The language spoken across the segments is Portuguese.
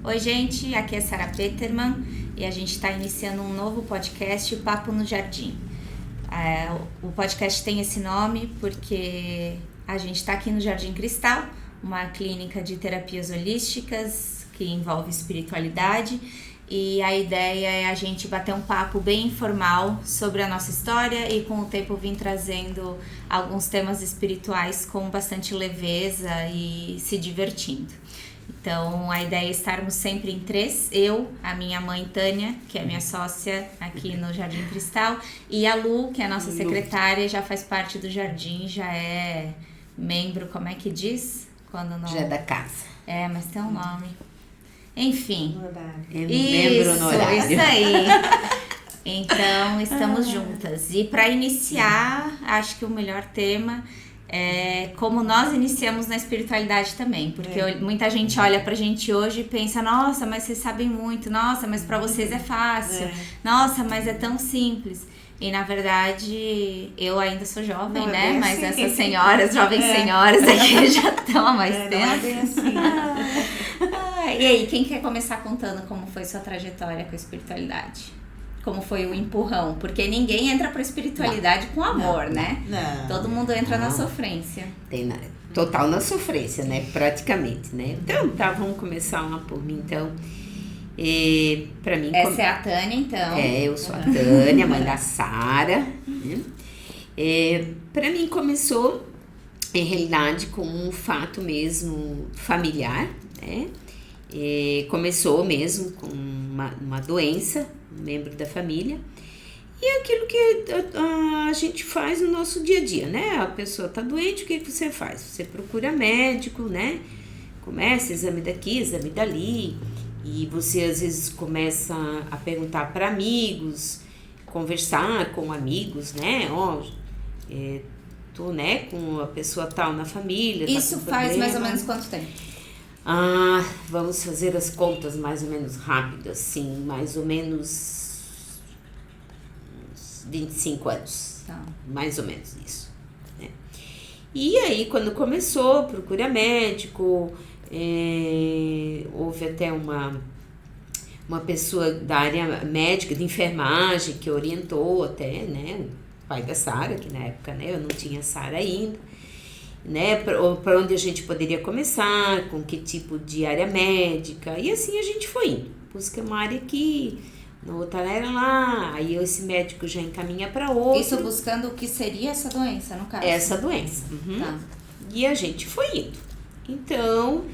Oi, gente, aqui é Sara Peterman e a gente está iniciando um novo podcast, o Papo no Jardim. O podcast tem esse nome porque a gente está aqui no Jardim Cristal, uma clínica de terapias holísticas que envolve espiritualidade, e a ideia é a gente bater um papo bem informal sobre a nossa história e com o tempo vim trazendo alguns temas espirituais com bastante leveza e se divertindo. Então, a ideia é estarmos sempre em três, eu, a minha mãe Tânia, que é minha sócia aqui no Jardim Cristal, e a Lu, que é a nossa secretária, já faz parte do jardim, já é membro, como é que diz? Quando não... Já é da casa. É, mas tem um nome. Enfim. Membro honorário. Isso aí. Então, estamos juntas. E para iniciar, acho que o melhor tema é como nós iniciamos na espiritualidade também, porque muita gente olha pra gente hoje e pensa, nossa, mas vocês sabem muito, nossa, mas pra vocês é fácil, nossa, mas é tão simples. E na verdade, eu ainda sou jovem, né? Mas assim. Essas senhoras, jovens senhoras aqui já estão há mais tempo. Não é bem assim. E aí, quem quer começar contando como foi sua trajetória com a espiritualidade? Como foi o empurrão? Porque ninguém entra pra espiritualidade com amor, né? Não. Todo mundo entra na sofrência. Total na sofrência, né? Praticamente, né? Então, tá, vamos começar lá por mim, então. Pra mim, Essa é a Tânia, então. Eu sou a Tânia, mãe da Sara. Né? Pra mim começou, em realidade, com um fato mesmo familiar, né? Começou mesmo com uma doença, um membro da família, e é aquilo que a gente faz no nosso dia a dia, né? A pessoa tá doente, o que você faz? Você procura médico, né? Começa exame daqui, exame dali, e você às vezes começa a perguntar para amigos, conversar com amigos, né? Tô, né, com a pessoa tal na família. Isso tá faz mais ou menos quanto tempo? Vamos fazer as contas mais ou menos rápido, assim, mais ou menos uns 25 anos, Tá. Mais ou menos isso, né? E aí, quando começou, procura médico, houve até uma pessoa da área médica, de enfermagem, que orientou até, né, o pai da Sara, que na época, né, eu não tinha Sara ainda, né, para onde a gente poderia começar, com que tipo de área médica, e assim a gente foi indo. Busca uma área aqui, na outra era lá, aí esse médico já encaminha para outro. Isso buscando o que seria essa doença, no caso? Essa doença. Uhum. Tá. E a gente foi indo. Então,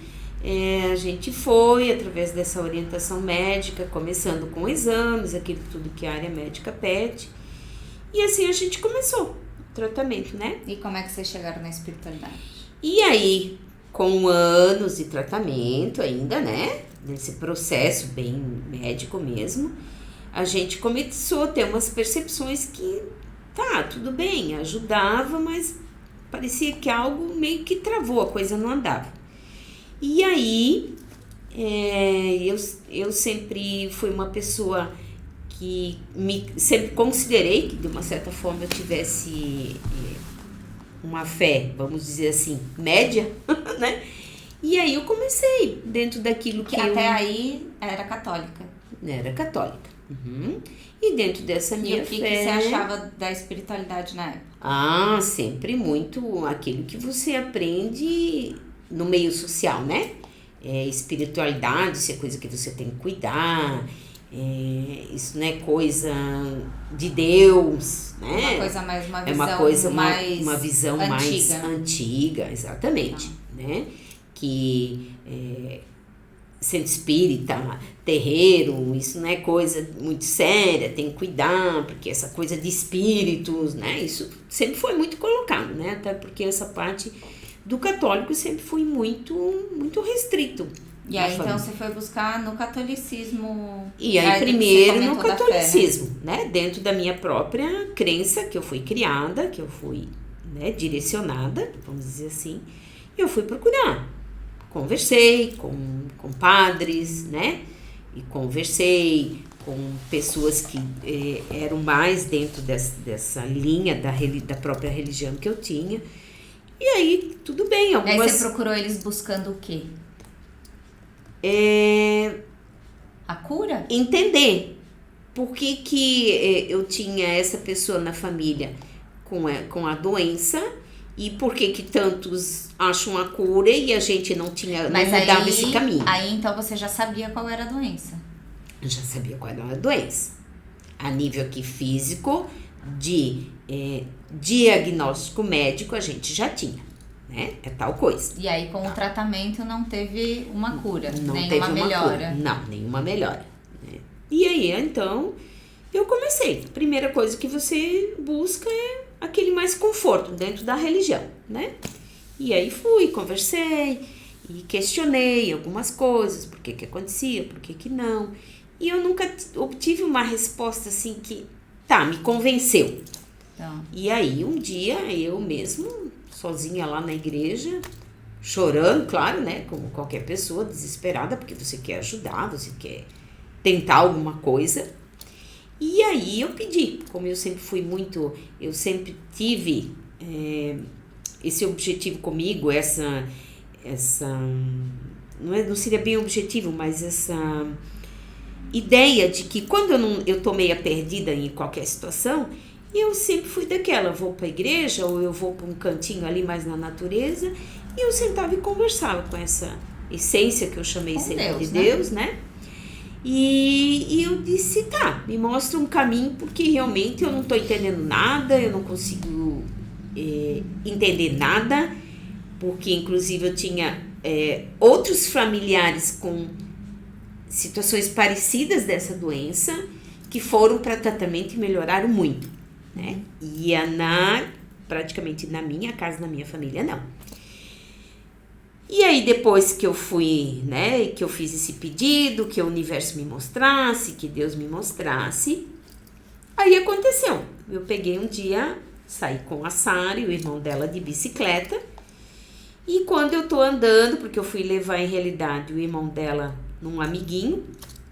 a gente foi, através dessa orientação médica, começando com exames, aquilo tudo que a área médica pede, e assim a gente começou tratamento, né? E como é que vocês chegaram na espiritualidade? E aí, com anos de tratamento ainda, né? Nesse processo bem médico mesmo, a gente começou a ter umas percepções que, tudo bem, ajudava, mas parecia que algo meio que travou, a coisa não andava. E aí, eu sempre fui uma pessoa que sempre considerei que de uma certa forma eu tivesse uma fé, vamos dizer assim, média, né? E aí eu comecei dentro daquilo que até aí era católica. Era católica. Uhum. E dentro dessa minha fé... E o que você achava da espiritualidade na época? Sempre muito aquilo que você aprende no meio social, né? Espiritualidade, isso é coisa que você tem que cuidar... isso não é coisa de Deus, né? Uma coisa mais, uma visão uma coisa, mais uma visão antiga. Mais antiga, exatamente, né? Que centro espírita, terreiro, isso não é coisa muito séria, tem que cuidar, porque essa coisa de espíritos, né? Isso sempre foi muito colocado, né? Até porque essa parte do católico sempre foi muito, muito restrito. E aí, então, você foi buscar no catolicismo... E aí, primeiro no catolicismo, fé, né? Dentro da minha própria crença, que eu fui criada, que eu fui, né, direcionada, vamos dizer assim, eu fui procurar. Conversei com padres, né? E conversei com pessoas que eram mais dentro dessa linha da própria religião que eu tinha. E aí, tudo bem. Aí você procurou eles buscando o quê? entender por que eu tinha essa pessoa na família com a doença e por que tantos acham a cura e a gente não mudava esse caminho. Aí então você já sabia qual era a doença? Eu já sabia qual era a doença. A nível aqui físico, de diagnóstico médico, a gente já tinha, né? É tal coisa. E aí com o tratamento não teve uma cura, nenhuma melhora. Cura. Não, nenhuma melhora. Né? E aí, então, eu comecei. A primeira coisa que você busca é aquele mais conforto dentro da religião, né? E aí fui, conversei e questionei algumas coisas, por que acontecia, por que não. E eu nunca obtive uma resposta assim que, me convenceu. Então. E aí um dia eu mesmo, sozinha lá na igreja, chorando, claro, né? Como qualquer pessoa, desesperada, porque você quer ajudar, você quer tentar alguma coisa. E aí eu pedi, como eu sempre tive esse objetivo comigo, não seria bem objetivo, mas essa ideia de que quando eu tô meio perdida em qualquer situação, eu sempre fui daquela, vou pra igreja ou eu vou pra um cantinho ali mais na natureza, e eu sentava e conversava com essa essência que eu chamei sempre de Deus, né? E eu disse, me mostra um caminho, porque realmente eu não estou entendendo nada, eu não consigo entender nada, porque inclusive eu tinha outros familiares com situações parecidas dessa doença, que foram para tratamento e melhoraram muito, né? E praticamente na minha casa, na minha família, não. E aí depois que eu fui, né, que eu fiz esse pedido, que o universo me mostrasse, que Deus me mostrasse, aí aconteceu. Eu peguei um dia, saí com a Sara e o irmão dela de bicicleta, e quando eu tô andando, porque eu fui levar em realidade o irmão dela num amiguinho,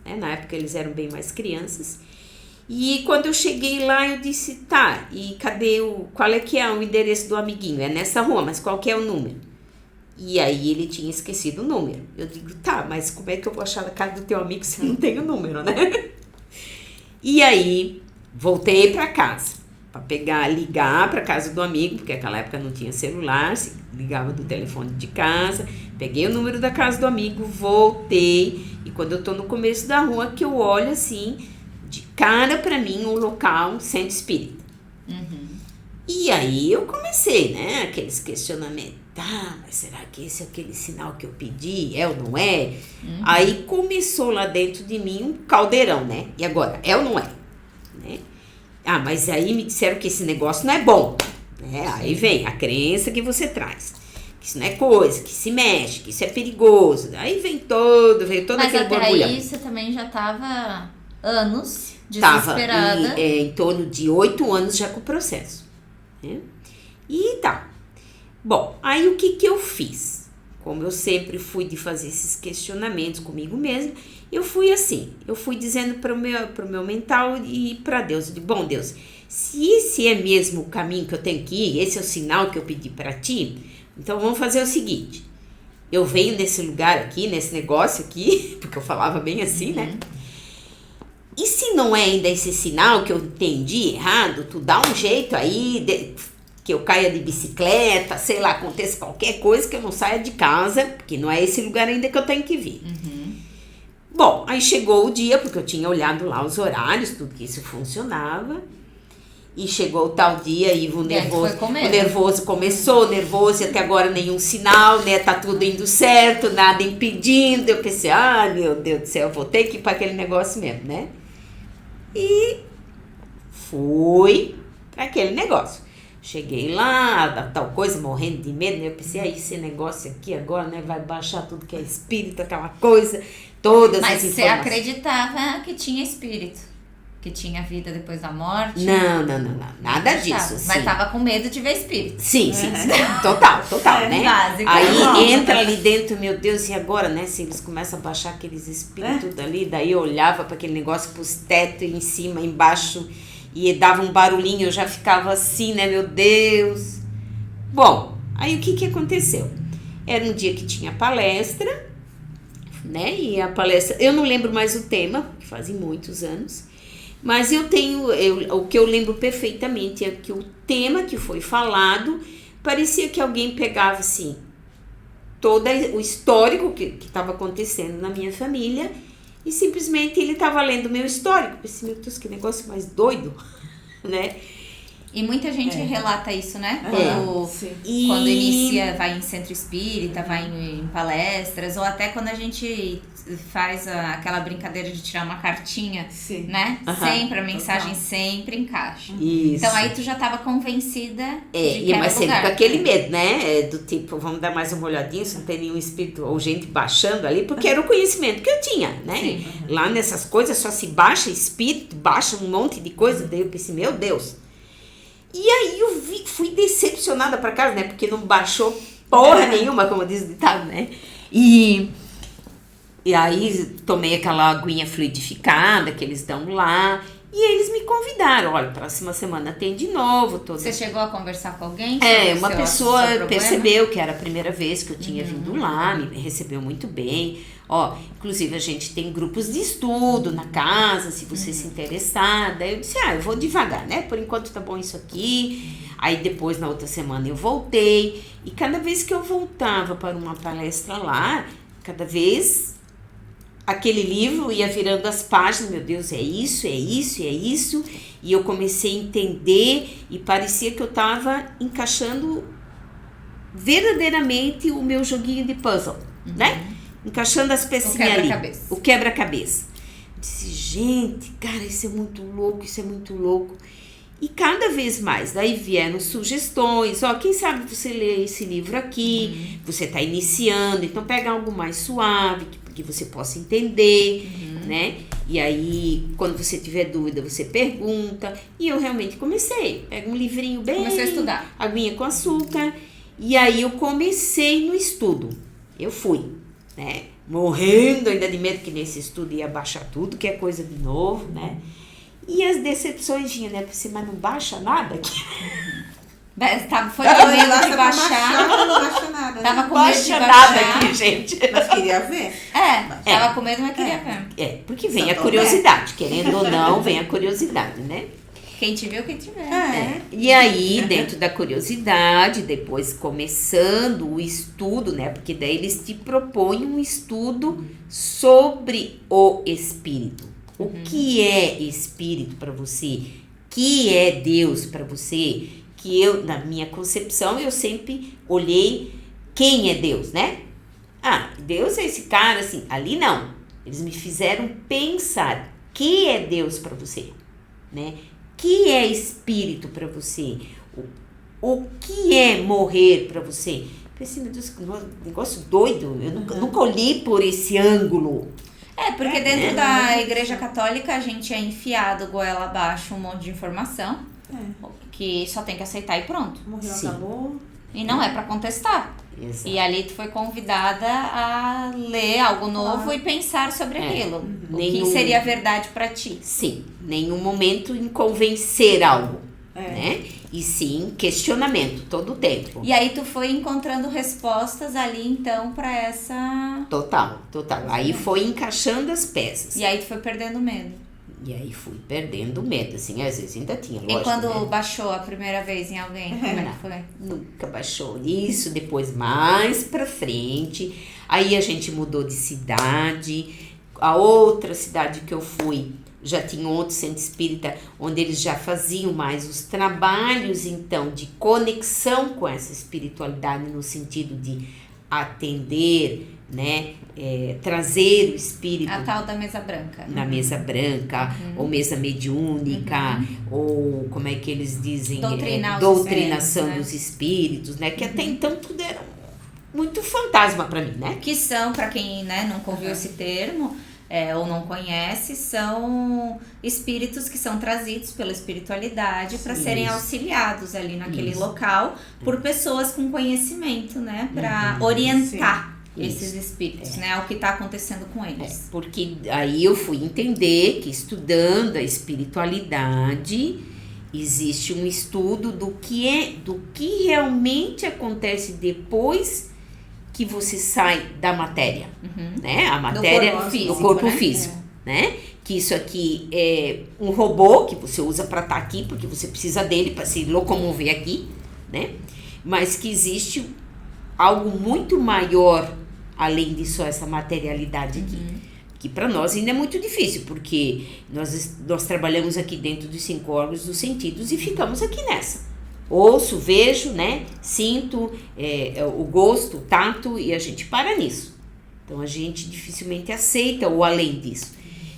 né, na época eles eram bem mais crianças, e quando eu cheguei lá eu disse, e qual é que é o endereço do amiguinho? É nessa rua, mas qual que é o número? E aí ele tinha esquecido o número. Eu digo, mas como é que eu vou achar a casa do teu amigo se não tem o número, né? E aí voltei para casa, para ligar para casa do amigo, porque naquela época não tinha celular, se ligava do telefone de casa. Peguei o número da casa do amigo, voltei, e quando eu tô no começo da rua, que eu olho assim, de cara para mim, um local, centro espírita. Uhum. E aí eu comecei, né, aqueles questionamentos. Mas será que esse é aquele sinal que eu pedi? É ou não é? Uhum. Aí começou lá dentro de mim um caldeirão, né? E agora, é ou não é? Né? Mas aí me disseram que esse negócio não é bom. Né? Aí vem a crença que você traz. Que isso não é coisa, que se mexe, que isso é perigoso. Aí veio todo aquele borbulhão. Mas até aí você também já estava anos desesperada. Tava em torno de 8 anos já com o processo. Né? E Bom, aí o que eu fiz? Como eu sempre fui de fazer esses questionamentos comigo mesma, eu fui dizendo para o meu mental e para Deus, eu digo, bom Deus, se esse é mesmo o caminho que eu tenho que ir, esse é o sinal que eu pedi para ti, então vamos fazer o seguinte, eu venho nesse lugar aqui, nesse negócio aqui, porque eu falava bem assim, né? E se não é ainda esse sinal que eu entendi errado, tu dá um jeito aí, que eu caia de bicicleta, sei lá, aconteça qualquer coisa, que eu não saia de casa, porque não é esse lugar ainda que eu tenho que vir. Uhum. Bom, aí chegou o dia, porque eu tinha olhado lá os horários, tudo que isso funcionava, e chegou o tal dia e o nervoso começou, e até agora nenhum sinal, né, tá tudo indo certo, nada impedindo, eu pensei, meu Deus do céu, eu vou ter que ir para aquele negócio mesmo, né? E fui para aquele negócio. Cheguei lá, tal coisa, morrendo de medo, né? Eu pensei, esse negócio aqui agora, né? Vai baixar tudo que é espírito, aquela coisa, todas as informações. Mas você acreditava que tinha espírito? Que tinha vida depois da morte? Não, nada disso. Mas tava com medo de ver espírito. Sim, total, né? Básico, aí entra ali dentro, meu Deus, e agora, né? Se eles começam a baixar aqueles espíritos dali, daí eu olhava para aquele negócio, pros tetos, em cima, embaixo, e dava um barulhinho, eu já ficava assim, né, meu Deus. Bom, aí o que aconteceu? Era um dia que tinha palestra, né, e a palestra, eu não lembro mais o tema, fazem muitos anos. Mas o que eu lembro perfeitamente é que o tema que foi falado, parecia que alguém pegava assim, todo o histórico que estava acontecendo na minha família, e simplesmente ele estava lendo o meu histórico. Eu pensei, meu Deus, que negócio mais doido, né? E muita gente relata isso, né? E... Quando inicia, vai em centro espírita, vai em palestras, ou até quando a gente faz aquela brincadeira de tirar uma cartinha, né? Sempre, a mensagem sempre encaixa. Isso. Então aí tu já estava convencida de que mas sempre lugar, com aquele medo, né? Do tipo, vamos dar mais uma olhadinha, se não tem nenhum espírito ou gente baixando ali, porque era o conhecimento que eu tinha, né? Sim. Lá nessas coisas só se baixa espírito, baixa um monte de coisa, daí eu pensei, meu Deus. E aí eu fui decepcionada pra casa, né? Porque não baixou porra nenhuma, como diz o ditado, né? E aí tomei aquela aguinha fluidificada que eles dão lá. E aí eles me convidaram, olha, próxima semana tem de novo. Você chegou a conversar com alguém? Uma pessoa percebeu que era a primeira vez que eu tinha vindo lá, me recebeu muito bem. Inclusive a gente tem grupos de estudo na casa, se você se interessar. Daí eu disse, eu vou devagar, né? Por enquanto tá bom isso aqui. Aí depois, na outra semana, eu voltei. E cada vez que eu voltava para uma palestra lá, cada vez aquele livro ia virando as páginas, meu Deus, é isso. E eu comecei a entender e parecia que eu estava encaixando verdadeiramente o meu joguinho de puzzle, né? Encaixando as pecinhas ali. O quebra-cabeça. Eu disse, gente, cara, isso é muito louco. E cada vez mais, daí vieram sugestões, quem sabe você lê esse livro aqui, você está iniciando, então pega algo mais suave, que você possa entender, né? E aí, quando você tiver dúvida, você pergunta. E eu realmente comecei, pega um livrinho bem... Comecei a estudar. Aguinha com açúcar. E aí eu comecei no estudo. Eu fui, né? Morrendo ainda de medo que nesse estudo ia baixar tudo, que é coisa de novo, né? E as decepções vinham, né? Pensei, mas não baixa nada aqui. Foi com medo de baixar. Não baixa nada. Tava com medo de baixar. Nada aqui, gente. Mas queria ver. Tava com medo, mas queria ver. Porque vem a curiosidade. Querendo ou não, vem a curiosidade, né? Quem te viu, quem te vê. E aí, dentro da curiosidade, depois começando o estudo, né? Porque daí eles te propõem um estudo sobre o espírito. O que é espírito para você? Que é Deus para você? Que eu, na minha concepção, eu sempre olhei quem é Deus, né? Deus é esse cara, assim. Ali não. Eles me fizeram pensar que é Deus para você, né? Que é espírito para você? O que é morrer para você? Pensei, meu Deus, que negócio doido. Eu nunca olhei por esse ângulo. Porque dentro da Igreja Católica a gente é enfiado goela abaixo um monte de informação que só tem que aceitar e pronto. Morreu, acabou. E não é pra contestar. Exato. E ali tu foi convidada a ler algo novo e pensar sobre aquilo. O que seria verdade pra ti. Sim, nenhum momento em convencer algo, né? E sim questionamento todo o tempo. E aí tu foi encontrando respostas ali então pra essa... Total. Aí foi encaixando as peças. E aí tu foi perdendo medo. E aí fui perdendo medo, assim, às vezes ainda tinha, lógico, E quando né? baixou a primeira vez em alguém, como é que foi? Nunca baixou. Isso, depois mais pra frente, aí a gente mudou de cidade, a outra cidade que eu fui já tinha outro centro espírita, onde eles já faziam mais os trabalhos, então, de conexão com essa espiritualidade, no sentido de atender, né, trazer o espírito... A tal da mesa branca. Na mesa branca, ou mesa mediúnica, ou como é que eles dizem? Doutrinação dos espíritos, né? Que até então tudo era muito fantasma para mim, né? Que são, para quem, né, nunca ouviu esse termo, ou não conhece, são espíritos que são trazidos pela espiritualidade para serem auxiliados ali naquele local por pessoas com conhecimento, né? Para orientar esses espíritos, né? O que está acontecendo com eles. Porque aí eu fui entender que estudando a espiritualidade existe um estudo do que realmente acontece depois que você sai da matéria, né? A matéria do corpo físico. né? Que isso aqui é um robô que você usa para estar aqui, porque você precisa dele para se locomover aqui, né? Mas que existe algo muito maior além de só essa materialidade aqui. Que para nós ainda é muito difícil, porque nós trabalhamos aqui dentro dos 5 órgãos dos sentidos e ficamos aqui nessa. Ouço, vejo, né? Sinto o gosto, o tato, e a gente para nisso. Então a gente dificilmente aceita o além disso.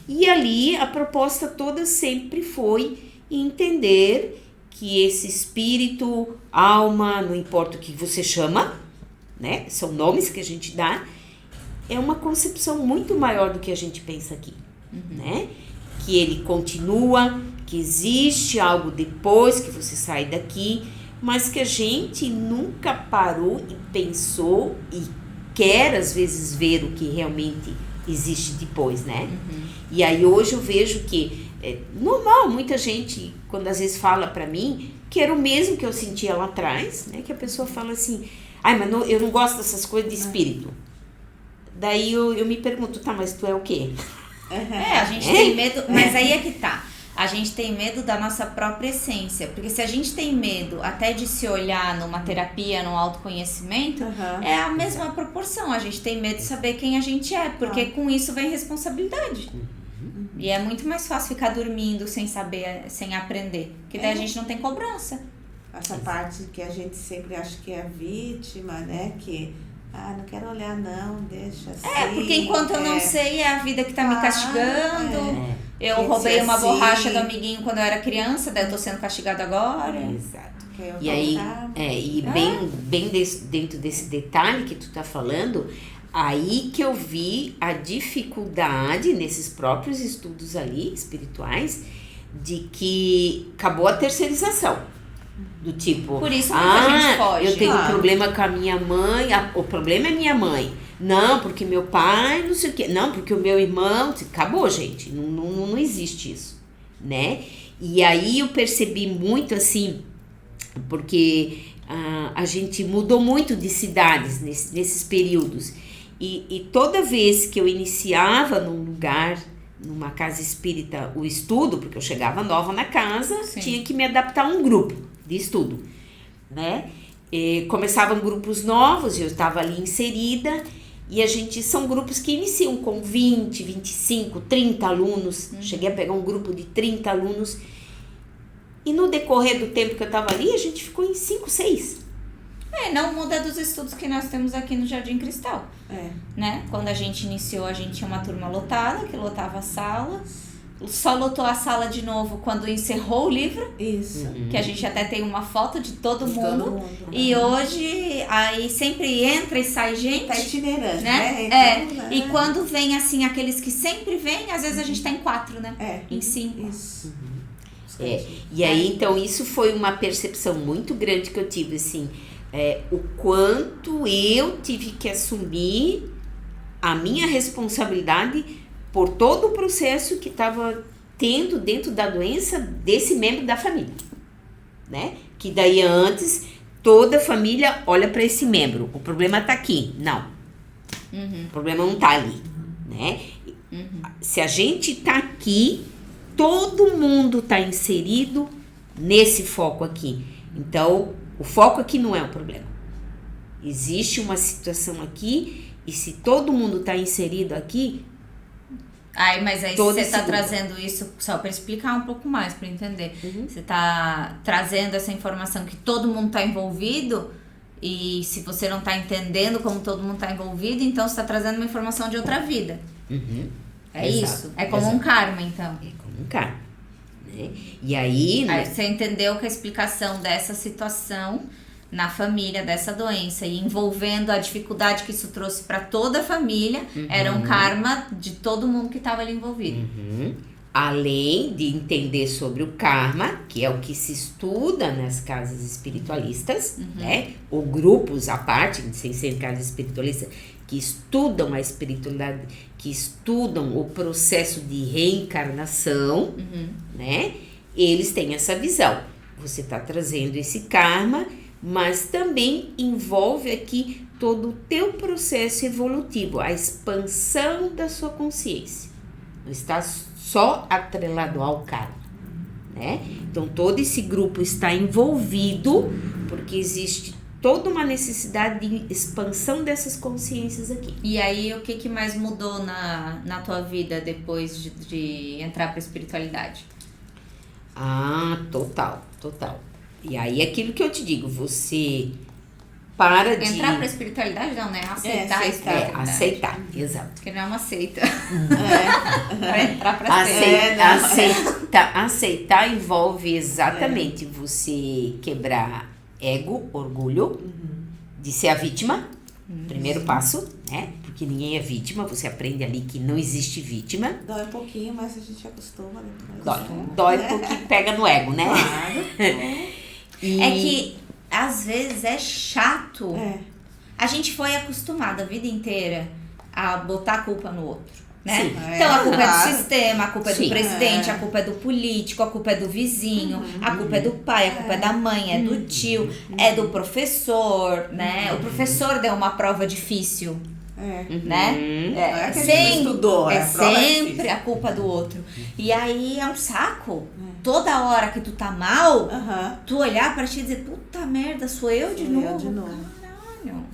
E ali a proposta toda sempre foi entender que esse espírito, alma, não importa o que você chama, né? São nomes que a gente dá, é uma concepção muito maior do que a gente pensa aqui, né? Que ele continua, que existe algo depois que você sai daqui, mas que a gente nunca parou e pensou e quer às vezes ver o que realmente existe depois, né? E aí hoje eu vejo que é normal, muita gente, quando às vezes fala pra mim, que era o mesmo que eu sentia lá atrás, né? Que a pessoa fala assim, ai, mas eu não gosto dessas coisas de espírito. Daí eu me pergunto, tá, mas tu é o quê? A gente tem medo, mas aí é que tá. A gente tem medo da nossa própria essência. Porque se a gente tem medo até de se olhar numa terapia, num autoconhecimento, é a mesma proporção. A gente tem medo de saber quem a gente é, porque com isso vem responsabilidade. E é muito mais fácil ficar dormindo sem saber, sem aprender. Porque daí a gente não tem cobrança. Essa parte que a gente sempre acha que é vítima, né? Que, não quero olhar não, deixa assim. Porque enquanto eu não sei, é a vida que tá me castigando. Eu Tem que roubei ser uma assim. borracha do amiguinho quando eu era criança, daí eu tô sendo castigado agora. Exato. Que eu E aí, voltar. bem dentro desse detalhe que tu tá falando, aí que eu vi a dificuldade nesses próprios estudos ali, espirituais, de que acabou a terceirização. Do tipo, Por isso muita gente foge. eu tenho um problema com a minha mãe, o problema é minha mãe. Não, porque meu pai, não sei o quê. Não, porque o meu irmão... Acabou, gente. Não existe isso, né? E aí eu percebi muito assim, porque a gente mudou muito de cidades nesses períodos. E toda vez que eu iniciava num lugar, numa casa espírita, o estudo, porque eu chegava nova na casa, tinha que me adaptar a um grupo de estudo, né? Começavam grupos novos, eu estava ali inserida, e são grupos que iniciam com 20, 25, 30 alunos. Cheguei a pegar um grupo de 30 alunos, e no decorrer do tempo que eu estava ali, a gente ficou em 5, 6. Não muda dos estudos que nós temos aqui no Jardim Cristal. Né? Quando a gente iniciou, a gente tinha uma turma lotada, que lotava a sala. Só lotou a sala de novo quando encerrou o livro. Isso. Que a gente até tem uma foto de todo mundo. E hoje, aí sempre entra e sai gente. Tá itinerante, né? Então, E quando vem, assim, aqueles que sempre vêm, às vezes a gente tá em 4, né? Em 5. Isso. E aí, então, isso foi uma percepção muito grande que eu tive, assim, o quanto eu tive que assumir a minha responsabilidade por todo o processo que estava tendo dentro da doença desse membro da família, né? Que daí antes, toda a família olha para esse membro, o problema tá aqui. Não, o problema não tá ali, né? Se a gente tá aqui, todo mundo tá inserido nesse foco aqui. Então, o foco aqui não é o problema. Existe uma situação aqui, e se todo mundo tá inserido aqui... Mas aí você tá trazendo isso, só para explicar um pouco mais, para entender. Você tá trazendo essa informação que todo mundo tá envolvido, e se você não tá entendendo como todo mundo tá envolvido, então você tá trazendo uma informação de outra vida. É Exato, isso? É como um karma, então. É como um karma, né? E aí Você entendeu que a explicação dessa situação na família, dessa doença, e envolvendo a dificuldade que isso trouxe para toda a família, era um karma de todo mundo que estava ali envolvido. Além de entender sobre o karma, que é o que se estuda nas casas espiritualistas, né? Ou grupos à parte, sem ser casas espiritualistas, que estudam a espiritualidade, que estudam o processo de reencarnação, né? Eles têm essa visão. Você está trazendo esse karma, mas também envolve aqui todo o teu processo evolutivo, a expansão da sua consciência. não está só atrelado ao karma, né? Então todo esse grupo está envolvido porque existe toda uma necessidade de expansão dessas consciências aqui. E aí, o que mais mudou na tua vida depois de entrar para a espiritualidade? Ah, total. E aí, aquilo que eu te digo, você para de... Entrar para a espiritualidade não, né? Aceitar a espiritualidade. Aceitar, exato. Porque não é uma seita. Para entrar para a seita. Aceitar envolve exatamente você quebrar ego, orgulho, de ser a vítima, primeiro passo, né? Porque ninguém é vítima, você aprende ali que não existe vítima. Dói um pouquinho, mas a gente acostuma. Dói um pouquinho, pega no ego, né? Claro. É que, às vezes, é chato. É. A gente foi acostumado a vida inteira a botar a culpa no outro. Né? Sim. Então a culpa é Claro. do sistema, a culpa é do presidente, a culpa é do político, a culpa é do vizinho, a culpa é do pai, a culpa é da mãe, é do tio, é do professor, né? O professor deu uma prova difícil, né? Não é que a gente não estudou, é a prova sempre difícil. a culpa do outro. E aí é um saco. Toda hora que tu tá mal, tu olhar pra ti e dizer, puta merda, sou eu de novo. Caralho.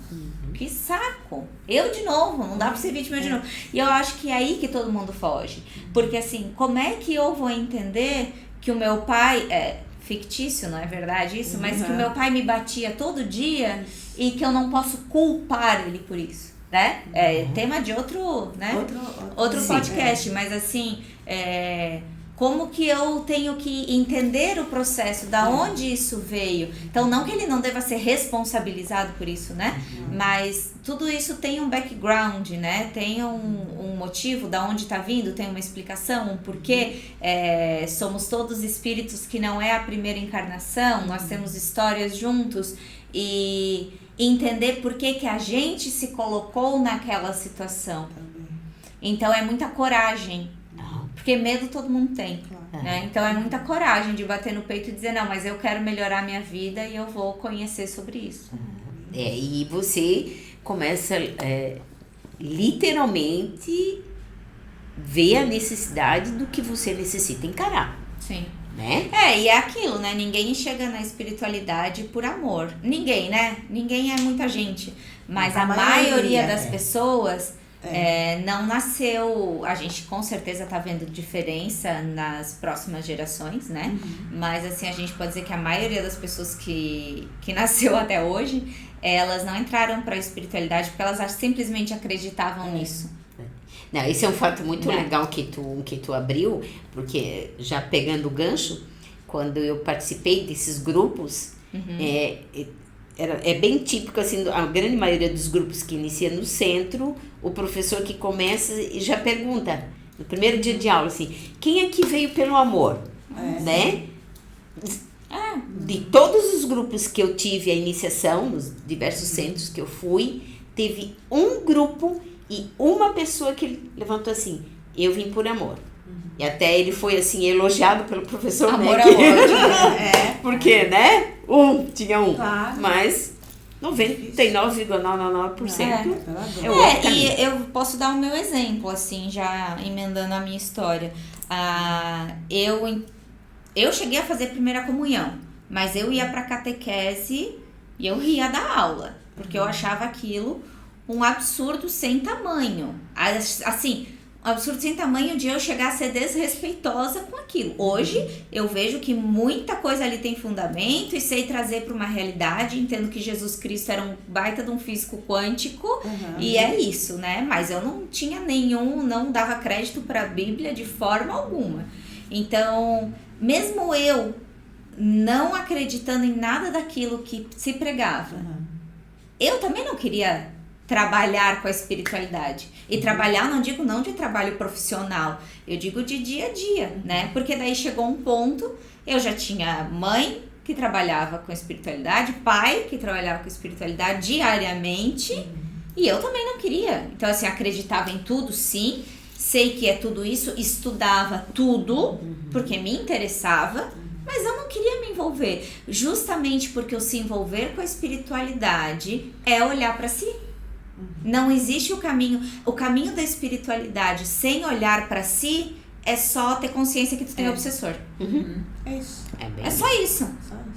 Que saco. Eu de novo, não dá pra ser vítima de novo. E eu acho que é aí que todo mundo foge. Porque assim, como é que eu vou entender que o meu pai, é fictício, não é verdade isso? Mas que o meu pai me batia todo dia e que eu não posso culpar ele por isso, né? É tema de outro, né? Outro podcast, mas assim, como que eu tenho que entender o processo, da onde isso veio. Então, não que ele não deva ser responsabilizado por isso, né? Mas tudo isso tem um background, né? Tem um motivo da onde está vindo, tem uma explicação, um porquê. Somos todos espíritos que não é a primeira encarnação, nós temos histórias juntos. E entender por que a gente se colocou naquela situação. Então, é muita coragem. Porque medo todo mundo tem, né? Então é muita coragem de bater no peito e dizer, não, mas eu quero melhorar minha vida e eu vou conhecer sobre isso. E você começa literalmente ver a necessidade do que você necessita encarar. Sim. Né? E é aquilo, né? Ninguém chega na espiritualidade por amor. Ninguém, né? Ninguém é muita gente. Mas a maioria das pessoas... não nasceu, a gente com certeza tá vendo diferença nas próximas gerações, né? Mas assim, a gente pode dizer que a maioria das pessoas que nasceu até hoje, elas não entraram para a espiritualidade porque elas simplesmente acreditavam nisso. Não, esse é um fato muito legal que tu abriu, porque já pegando o gancho, quando eu participei desses grupos, é bem típico, assim, a grande maioria dos grupos que inicia no centro, o professor que começa e já pergunta, no primeiro dia de aula, assim, quem é que veio pelo amor? Né? De todos os grupos que eu tive a iniciação, nos diversos centros que eu fui, teve um grupo e uma pessoa que levantou assim, eu vim por amor. E até ele foi, assim, elogiado pelo professor, amor, né? Porque, né? Tinha um. Claro. Mas 99,99% e eu posso dar o meu exemplo, assim, já emendando a minha história. Eu cheguei a fazer primeira comunhão, mas eu ia pra catequese e eu ria da aula, porque eu achava aquilo um absurdo sem tamanho. Assim, um absurdo sem tamanho de eu chegar a ser desrespeitosa com aquilo. Hoje, eu vejo que muita coisa ali tem fundamento e sei trazer para uma realidade, entendo que Jesus Cristo era um baita de um físico quântico e é isso, né? Mas eu não tinha não dava crédito para a Bíblia de forma alguma. Então, mesmo eu não acreditando em nada daquilo que se pregava, eu também não queria trabalhar com a espiritualidade. E trabalhar, não digo não de trabalho profissional, eu digo de dia a dia, né? Porque daí chegou um ponto, eu já tinha mãe que trabalhava com espiritualidade, pai que trabalhava com espiritualidade diariamente, e eu também não queria. Então, assim, acreditava em tudo, sim, sei que é tudo isso, estudava tudo, porque me interessava, mas eu não queria me envolver. Justamente porque o se envolver com a espiritualidade é olhar para si. Não existe o caminho da espiritualidade sem olhar pra si é só ter consciência que tu tem obsessor. É isso. É só isso.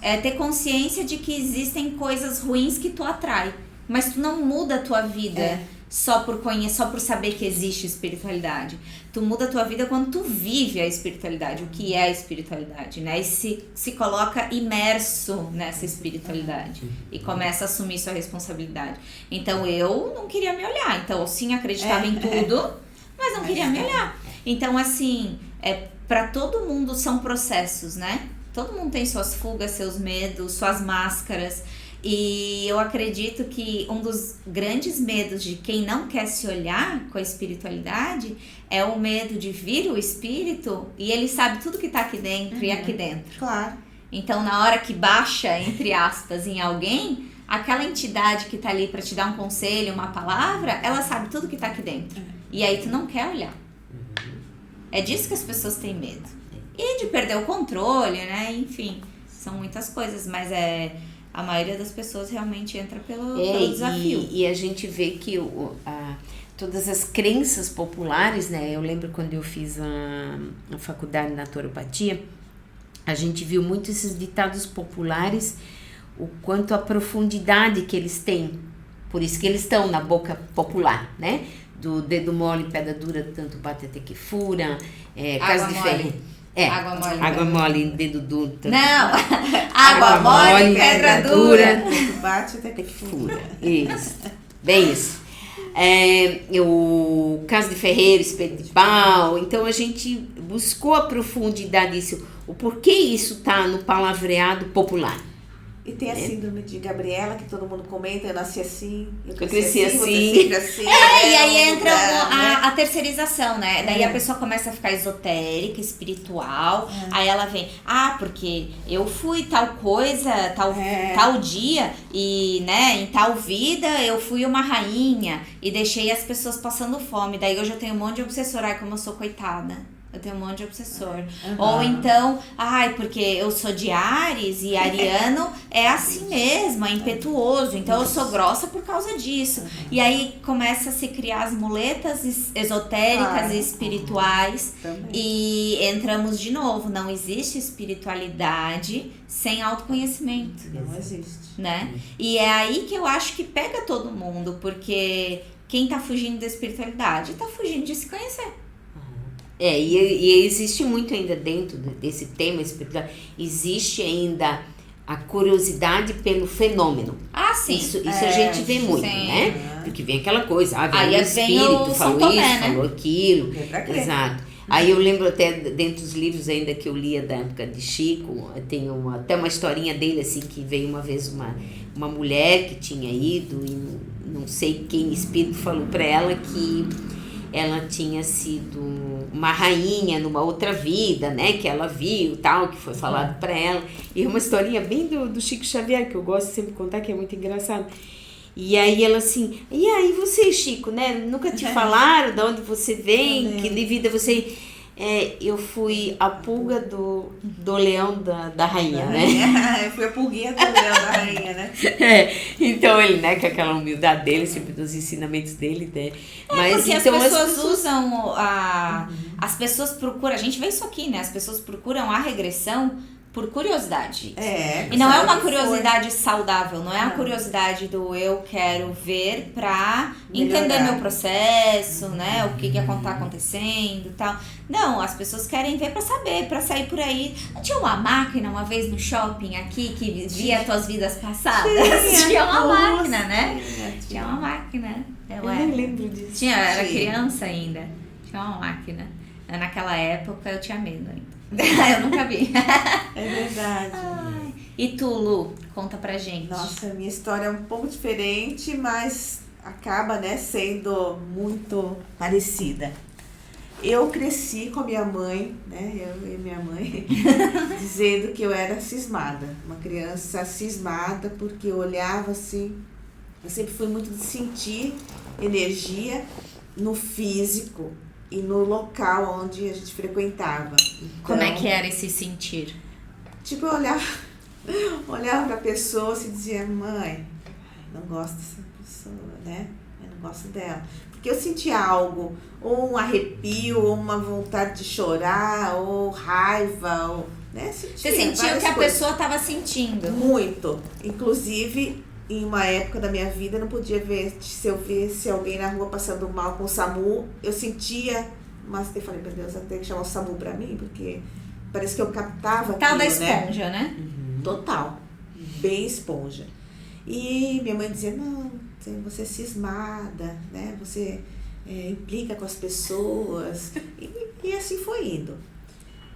É ter consciência de que existem coisas ruins que tu atrai. Mas tu não muda a tua vida só por saber que existe espiritualidade. Tu muda a tua vida quando tu vive a espiritualidade, o que é a espiritualidade, né? E se coloca imerso nessa espiritualidade e começa a assumir sua responsabilidade. Então eu não queria me olhar, então eu sim acreditava em tudo, mas não queria me olhar. Então assim, para todo mundo são processos, né? Todo mundo tem suas fugas, seus medos, suas máscaras. E eu acredito que um dos grandes medos de quem não quer se olhar com a espiritualidade é o medo de vir o espírito e ele sabe tudo que tá aqui dentro e aqui dentro. Claro. Então, na hora que baixa, entre aspas, em alguém, aquela entidade que tá ali pra te dar um conselho, uma palavra, ela sabe tudo que tá aqui dentro. E aí tu não quer olhar. É disso que as pessoas têm medo. E de perder o controle, né? Enfim, são muitas coisas, mas a maioria das pessoas realmente entra pelo desafio. E a gente vê que todas as crenças populares, né? Eu lembro quando eu fiz a faculdade na naturopatia, a gente viu muito esses ditados populares, o quanto a profundidade que eles têm. Por isso que eles estão na boca popular, né? Do dedo mole, pedra dura, tanto bate até que fura. Casa de ferro. Água mole, dedo duro. Não! Água mole, pedra dura. Bate até que fura. Isso. Bem isso. O caso de ferreiro, espeto de pau. Então a gente buscou a profundidade disso. O porquê isso tá no palavreado popular. E tem a síndrome de Gabriela, que todo mundo comenta, eu nasci assim, eu cresci assim. Você sempre assim. E aí entra a terceirização, né? Daí a pessoa começa a ficar esotérica, espiritual, aí ela vem, porque eu fui tal coisa, tal dia, e, né, em tal vida eu fui uma rainha, e deixei as pessoas passando fome, daí hoje eu tenho um monte de obsessor, como eu sou coitada. Eu tenho um monte de obsessor. Ou então, porque eu sou de Áries e ariano é assim mesmo, é impetuoso. Então eu sou grossa por causa disso. E aí começa a se criar as muletas esotéricas e espirituais. E entramos de novo. Não existe espiritualidade sem autoconhecimento. Não existe. Né? E é aí que eu acho que pega todo mundo. Porque quem tá fugindo da espiritualidade tá fugindo de se conhecer. E existe muito ainda dentro desse tema espiritual, existe ainda a curiosidade pelo fenômeno. Sim. Isso a gente vê muito, né? Porque vem aquela coisa, vem o espírito, falou Tomé, isso, né? falou aquilo. Exato. Aí eu lembro até, dentro dos livros ainda que eu lia da época de Chico, tem até uma historinha dele, assim, que veio uma vez uma mulher que tinha ido e não sei quem espírito falou pra ela que ela tinha sido uma rainha numa outra vida, né? Que ela viu, tal, que foi falado pra ela. E é uma historinha bem do Chico Xavier, que eu gosto sempre de contar, que é muito engraçado. E aí ela assim, e aí você, Chico, né? Nunca te falaram de onde você vem, que de vida você... eu fui a pulga do leão da rainha, né? Eu fui a pulguinha do leão da rainha, né? Então ele, né, com aquela humildade dele, sempre dos ensinamentos dele, né? Mas porque então as pessoas usam as pessoas procuram, a gente vê isso aqui, né? As pessoas procuram a regressão por curiosidade. E não é uma curiosidade saudável, não é a curiosidade do eu quero ver pra entender meu processo, né? O que tá acontecendo e tal. Não, as pessoas querem ver pra saber, pra sair por aí. Tinha uma máquina uma vez no shopping aqui que via as tuas vidas passadas? Tinha uma máquina, né? Tinha uma máquina. Eu nem lembro disso. Era criança ainda. Tinha uma máquina. Naquela época eu tinha medo ainda. Eu nunca vi. É verdade. E tu, Lu, conta pra gente. Nossa, minha história é um pouco diferente, mas acaba, né, sendo muito parecida. Eu cresci com a minha mãe, né, eu e minha mãe, dizendo que eu era cismada. Uma criança cismada, porque eu olhava assim, eu sempre fui muito de sentir energia no físico e no local onde a gente frequentava. Então, como é que era esse sentir? Tipo, eu olhava pra pessoa e dizia, mãe, não gosto dessa pessoa, né? Eu não gosto dela. Porque eu sentia algo, ou um arrepio, ou uma vontade de chorar, ou raiva, ou, né? Você sentia o várias que a coisas. pessoa estava sentindo. Muito. Inclusive, em uma época da minha vida, eu não podia ver, se eu visse alguém na rua passando mal com o SAMU, eu sentia, mas eu falei, meu Deus, eu tenho que chamar o SAMU pra mim, porque parece que eu captava Tal da aquilo, né? esponja, né? Total. Bem esponja. E minha mãe dizia, não, você é cismada, né? Você implica com as pessoas. E assim foi indo.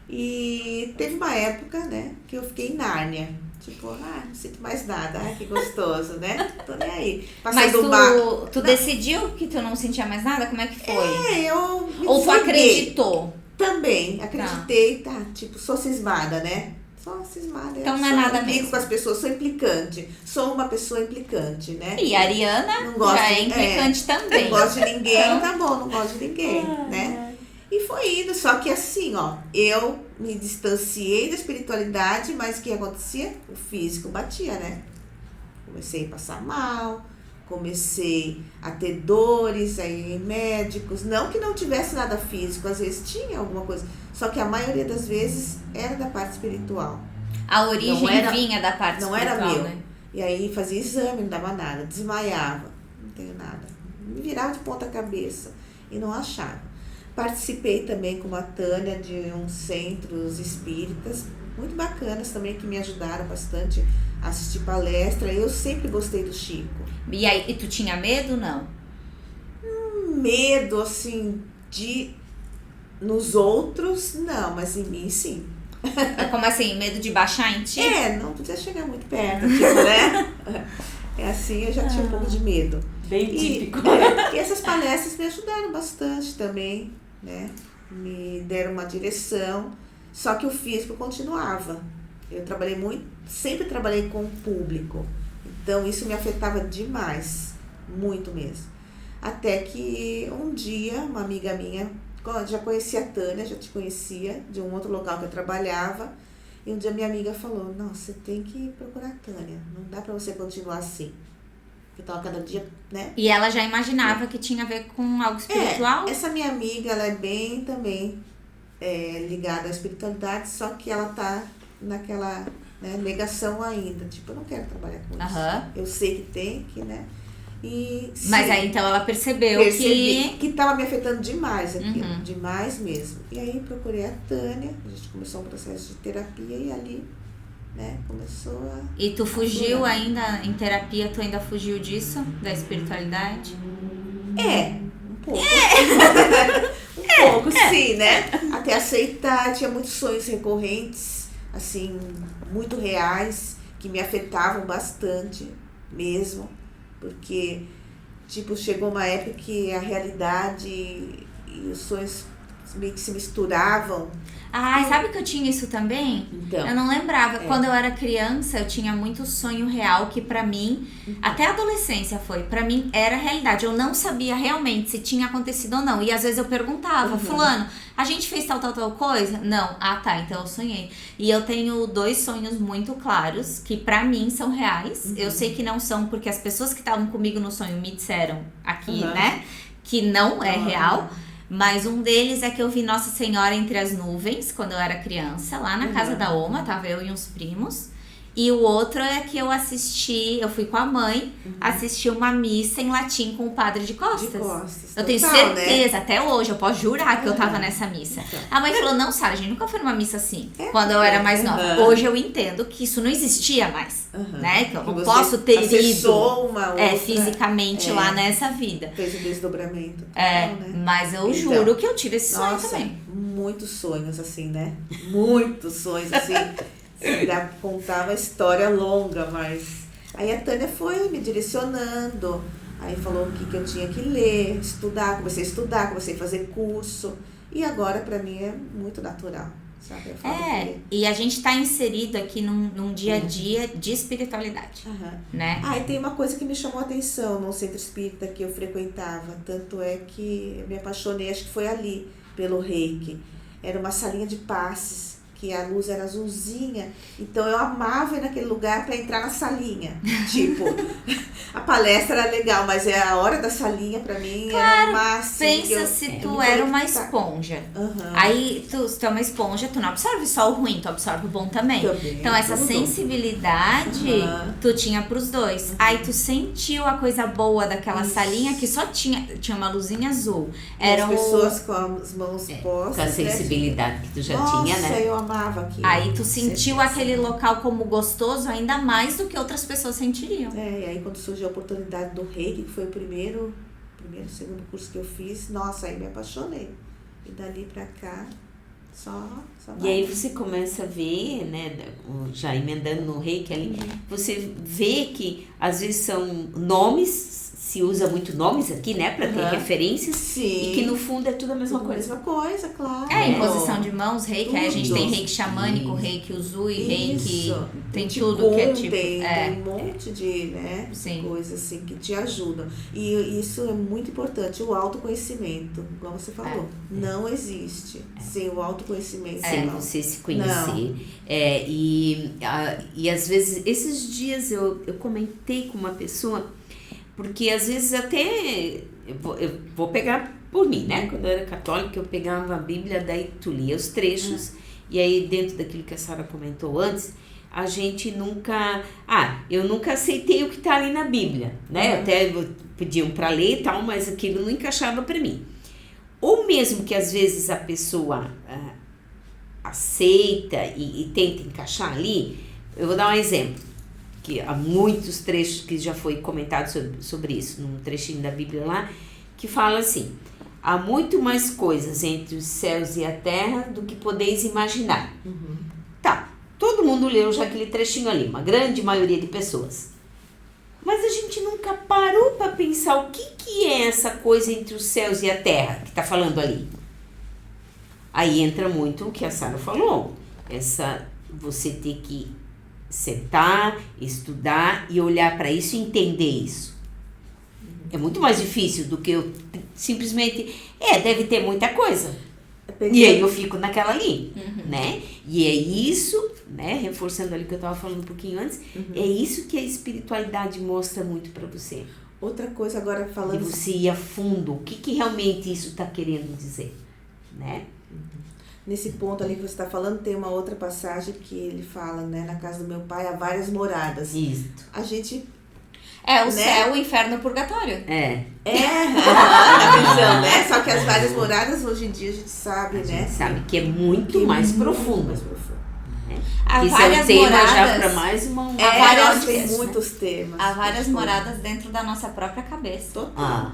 E teve uma época, né, que eu fiquei em Nárnia. Tipo, não sinto mais nada. Ai, que gostoso, né? Tô nem aí. Mas Passando tu decidiu que tu não sentia mais nada? Como é que foi? eu me Ou tu desliguei. acreditou? Também, acreditei, tipo, sou cismada, né? Sou cismada. Então eu não é sou, nada implico mesmo. com as pessoas, sou implicante. Sou uma pessoa implicante, né? E a Ariana Não gosto já é de- implicante também. Não gosto de ninguém, Então- tá bom, não gosto de ninguém, né? E foi indo, só que assim, ó, eu me distanciei da espiritualidade, mas o que acontecia? O físico batia, né? Comecei a passar mal, comecei a ter dores, aí em médicos, não que não tivesse nada físico, às vezes tinha alguma coisa, só que a maioria das vezes era da parte espiritual. A origem Não era- vinha da parte não espiritual, era meu. né? E aí fazia exame, não dava nada, desmaiava, não tenho nada. Me virava de ponta cabeça e não achava. Participei também com a Tânia de uns centros espíritas, muito bacanas também, que me ajudaram bastante a assistir palestra. Eu sempre gostei do Chico. E aí, e tu tinha medo, não? Medo, assim, de nos outros, não, mas em mim, sim. Como assim, medo de baixar em ti? Não podia chegar muito perto, tipo, né? É assim, eu já tinha um pouco de medo. Bem E, típico. e essas palestras me ajudaram bastante também, né? Me deram uma direção, só que o físico continuava. Eu trabalhei muito, sempre trabalhei com o público, então isso me afetava demais, muito mesmo. Até que um dia, uma amiga minha, já conhecia a Tânia, já te conhecia de um outro local que eu trabalhava, e um dia minha amiga falou, não, você tem que procurar a Tânia, não dá pra você continuar assim. Eu tava cada dia, né? E ela já imaginava que tinha a ver com algo espiritual? Essa minha amiga, ela é bem também ligada à espiritualidade, só que ela tá naquela negação ainda. Tipo, eu não quero trabalhar com isso. Aham. Eu sei que tem que, né? E, Mas sim, aí então ela percebeu percebi que... que tava me afetando demais aquilo, Uhum. demais mesmo. E aí procurei a Tânia, a gente começou um processo de terapia e ali, né, começou a... E tu fugiu Aflorar. ainda em terapia, tu ainda fugiu disso? Da espiritualidade? Um pouco. Um pouco, sim, né? Até aceitar, tinha muitos sonhos recorrentes, assim, muito reais, que me afetavam bastante mesmo, porque, tipo, chegou uma época que a realidade e os sonhos meio que se misturavam. Ai, sabe que eu tinha isso também? Então, Eu não lembrava. Quando eu era criança, eu tinha muito sonho real que pra mim, até a adolescência foi, pra mim era realidade. Eu não sabia realmente se tinha acontecido ou não. E às vezes eu perguntava, fulano, a gente fez tal coisa? Não. Ah, tá, então eu sonhei. E eu tenho 2 sonhos muito claros, que pra mim são reais. Eu sei que não são, porque as pessoas que estavam comigo no sonho me disseram aqui, né, que não é real. Mas um deles é que eu vi Nossa Senhora entre as nuvens, quando eu era criança, lá na casa da Oma, tava eu e uns primos. E o outro é que eu fui com a mãe, assisti uma missa em latim com o padre de costas. de costas. Eu tenho Total, certeza, né? até hoje, eu posso jurar que eu tava nessa missa. Então. A mãe falou, não, Sara, a gente nunca foi numa missa assim, quando eu era mais nova. Hoje eu entendo que isso não existia mais, né? Que eu não Você posso ter ido acessou uma outra, fisicamente lá nessa vida. fez o desdobramento. Mas eu Então, juro que eu tive esse sonho Nossa, também. muitos sonhos assim, né? Muitos sonhos assim. Já contava a história longa, mas... Aí a Tânia foi me direcionando, aí falou o que eu tinha que ler, estudar, comecei a estudar, comecei a fazer curso. E agora pra mim é muito natural, sabe? Eu falo que... E a gente tá inserido aqui num dia a dia de espiritualidade, Aham. né? E tem uma coisa que me chamou a atenção no centro espírita que eu frequentava. Tanto é que eu me apaixonei, acho que foi ali, pelo Reiki. Era uma salinha de passes que a luz era azulzinha, então eu amava ir naquele lugar para entrar na salinha. Tipo, a palestra era legal, mas a hora da salinha para mim era o máximo. Pensa se tu era uma esponja. Aí, se tu é uma esponja, tu não absorve só o ruim, tu absorve o bom também. Então, essa sensibilidade, tu tinha pros dois. Aí, tu sentiu a coisa boa daquela salinha que só tinha uma luzinha azul. Eram pessoas com as mãos postas. Com a sensibilidade que tu já tinha, né? Nossa, eu amava aquilo. Aí tu sentiu aquele local como gostoso ainda mais do que outras pessoas sentiriam. E aí quando surgiu a oportunidade do Reiki, que foi o segundo curso que eu fiz, nossa, aí me apaixonei. E dali pra cá, só E aí você começa a ver, né, já emendando no Reiki ali, você vê que às vezes são nomes, se usa muito nomes aqui, né, pra ter referências. Sim. E que no fundo é tudo a mesma coisa. Mesma coisa, claro. Imposição de mãos, Reiki, aí a gente tem Reiki xamânico, Reiki Uzui, Reiki, tem tudo que é tipo... Tem um monte de, né, coisas assim que te ajudam. E isso é muito importante, o autoconhecimento, igual você falou. Não existe sem o autoconhecimento. Sem você se conhecer. E às vezes, esses dias eu comentei com uma pessoa, porque às vezes até, eu vou pegar por mim, né? Quando eu era católica, eu pegava a Bíblia, daí tu lia os trechos, e aí dentro daquilo que a Sara comentou antes, a gente nunca... eu nunca aceitei o que tá ali na Bíblia, né? Até pediam para ler e tal, mas aquilo não encaixava para mim. Ou mesmo que às vezes a pessoa aceita e tenta encaixar ali, eu vou dar um exemplo. Que há muitos trechos que já foi comentado sobre isso, num trechinho da Bíblia lá, que fala assim: há muito mais coisas entre os céus e a terra do que podeis imaginar. Tá, todo mundo leu já aquele trechinho ali, uma grande maioria de pessoas. Mas a gente nunca parou para pensar o que é essa coisa entre os céus e a terra que está falando ali. Aí entra muito o que a Sara falou, você ter que sentar, estudar e olhar para isso e entender isso. É muito mais difícil do que eu simplesmente... deve ter muita coisa. E aí eu fico naquela ali, né? E é isso, né? Reforçando ali o que eu estava falando um pouquinho antes, é isso que a espiritualidade mostra muito para você. Outra coisa agora falando... De você ir a fundo, o que realmente isso está querendo dizer, né? Nesse ponto ali que você está falando, tem uma outra passagem que ele fala, né? Na casa do meu pai há várias moradas. Isso. A gente... o céu, o inferno e o purgatório. Na visão, né? Só que as várias moradas, hoje em dia, a gente sabe, né? A gente sabe que é muito mais profundo. Há Isso várias é um tema moradas, já para mais uma... tem muitos temas. Há várias moradas dentro da nossa própria cabeça. Total.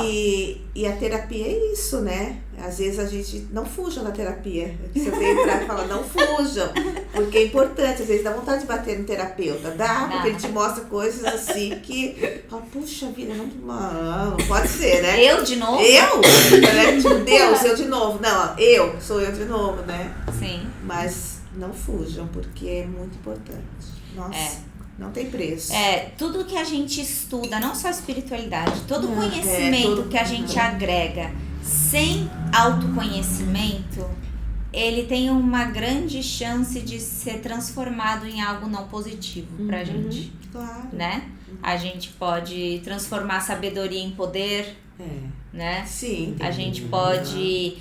E a terapia é isso, né? Às vezes a gente não fujam da terapia. Você tem pra falar, não fujam. Porque é importante, às vezes dá vontade de bater no terapeuta. Porque ele te mostra coisas assim que... puxa vida, não pode ser, né? Eu de novo? Eu? Tipo, Deus, eu de novo. Não, sou eu de novo, né? Sim. Mas não fujam, porque é muito importante. Nossa, não tem preço. Tudo que a gente estuda, não só a espiritualidade, todo conhecimento que a gente agrega sem autoconhecimento, ele tem uma grande chance de ser transformado em algo não positivo pra gente. Claro. Né? A gente pode transformar a sabedoria em poder, né? Sim. A gente pode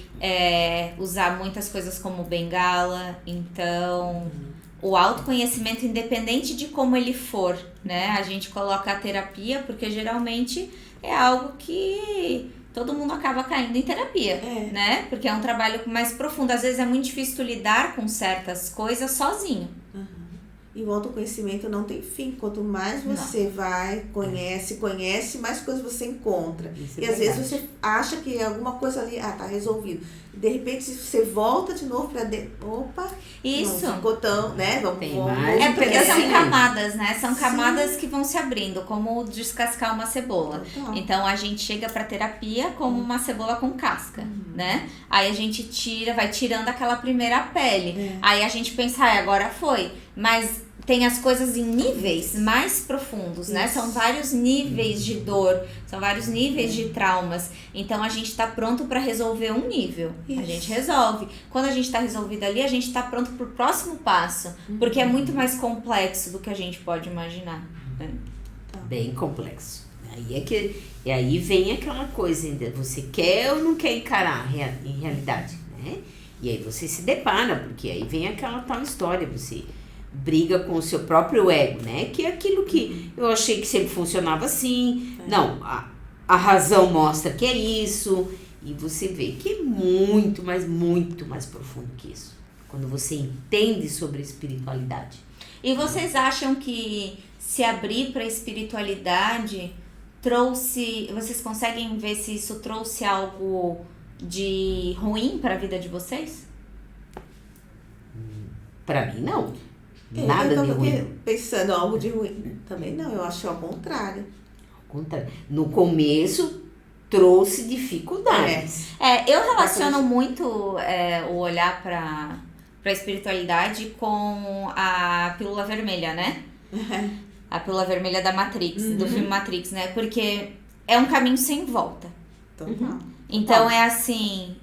usar muitas coisas como bengala. Então, o autoconhecimento, independente de como ele for, né? A gente coloca a terapia, porque geralmente é algo que todo mundo acaba caindo em terapia, né? Porque é um trabalho mais profundo. Às vezes é muito difícil lidar com certas coisas sozinho. E o autoconhecimento não tem fim. Quanto mais você conhece, mais coisas você encontra. E às vezes você acha que alguma coisa ali, tá resolvido. De repente você volta de novo pra dentro. Opa! Isso. Não ficou tão, né? Vamos porque são camadas, né? São camadas que vão se abrindo, como descascar uma cebola. Então a gente chega pra terapia como uma cebola com casca, né? Aí a gente vai tirando aquela primeira pele. Aí a gente pensa, agora foi. Mas tem as coisas em níveis mais profundos, né? São vários níveis de dor, são vários níveis de traumas. Então a gente tá pronto para resolver um nível. A gente resolve. Quando a gente tá resolvido ali, a gente tá pronto pro próximo passo, porque é muito mais complexo do que a gente pode imaginar, né? Bem complexo. E aí vem aquela coisa ainda, você quer ou não quer encarar em realidade, né? E aí você se depara, porque aí vem aquela tal história, você briga com o seu próprio ego, né? Que é aquilo que eu achei que sempre funcionava assim. Não, a razão mostra que é isso. E você vê que é muito mais profundo que isso. Quando você entende sobre a espiritualidade. E vocês acham que se abrir para a espiritualidade trouxe... Vocês conseguem ver se isso trouxe algo de ruim para a vida de vocês? Para mim, não. Nada de ruim. Pensando algo de ruim. Também não, eu acho ao contrário. No começo, trouxe dificuldades. Eu relaciono muito o olhar para a espiritualidade com a pílula vermelha, né? A pílula vermelha da Matrix, do filme Matrix, né? Porque é um caminho sem volta. Então é assim,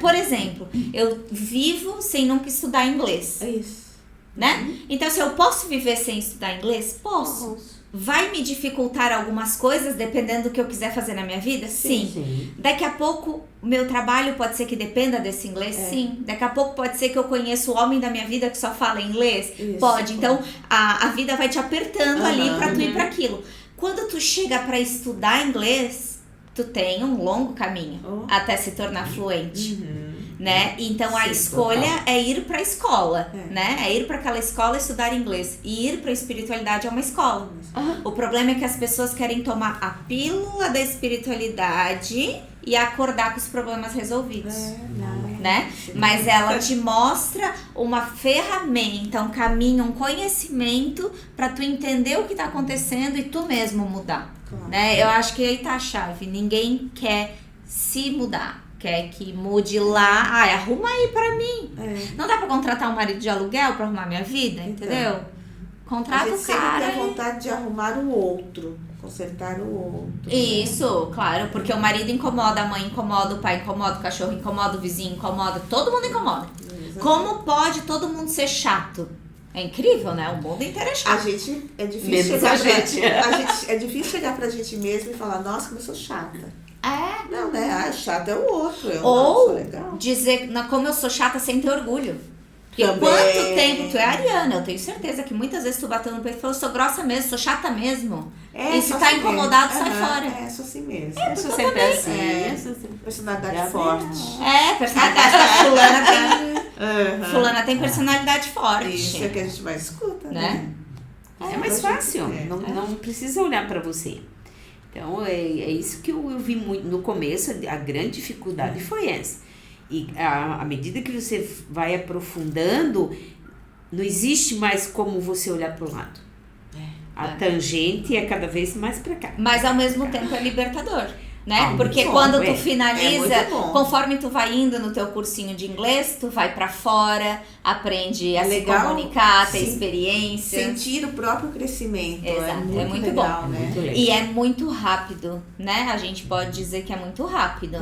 por exemplo, eu vivo sem nunca estudar inglês. É isso. Né? Então, se eu posso viver sem estudar inglês, posso. Vai me dificultar algumas coisas, dependendo do que eu quiser fazer na minha vida? Sim. Daqui a pouco, meu trabalho pode ser que dependa desse inglês? Sim. Daqui a pouco pode ser que eu conheça o homem da minha vida que só fala inglês? Pode. Então, a vida vai te apertando ali pra tu ir pra aquilo. Quando tu chega pra estudar inglês, tu tem um longo caminho até se tornar fluente. Né? Então a escolha é ir para a escola, né? É ir para aquela escola estudar inglês. E ir para a espiritualidade é uma escola. O problema é que as pessoas querem tomar a pílula da espiritualidade e acordar com os problemas resolvidos, né? Mas ela te mostra uma ferramenta, um caminho, um conhecimento para tu entender o que tá acontecendo e tu mesmo mudar, né? Eu acho que aí tá a chave. Ninguém quer se mudar. Quer que mude lá, arruma aí pra mim. Não dá pra contratar um marido de aluguel pra arrumar minha vida, entendeu? Contrata o cara. A gente tem vontade de arrumar o outro, consertar o outro. Isso, né? Claro, porque o marido incomoda, a mãe incomoda, o pai incomoda, o cachorro incomoda, o vizinho incomoda, todo mundo incomoda. Como pode todo mundo ser chato? É incrível, né? O mundo inteiro é chato. É difícil chegar pra gente mesmo e falar, nossa, como eu sou chata. Não, né? Chato é o outro. Ou dizer, como eu sou chata sem ter orgulho. Porque quanto tempo tu é ariana, eu tenho certeza que muitas vezes tu bateu no peito e falou, sou grossa mesmo, sou chata mesmo. E se tá incomodado, sai fora. Sou assim mesmo. Eu sou sempre assim. Personalidade forte. Personalidade forte. Fulana tem, fulana tem personalidade forte. Isso é que a gente mais escuta, né? É mais fácil, não precisa olhar pra você. Então, é isso que eu vi muito no começo, a grande dificuldade foi essa. E à medida que você vai aprofundando, não existe mais como você olhar para o lado. A tangente é cada vez mais para cá. Mas ao mesmo tempo é libertador, né? Porque quando tu finaliza, conforme tu vai indo no teu cursinho de inglês, tu vai pra fora, aprende a se comunicar, ter experiências. Sentir o próprio crescimento. Exato, é muito legal, bom. Né? Muito e é muito rápido, né? A gente pode dizer que é muito rápido.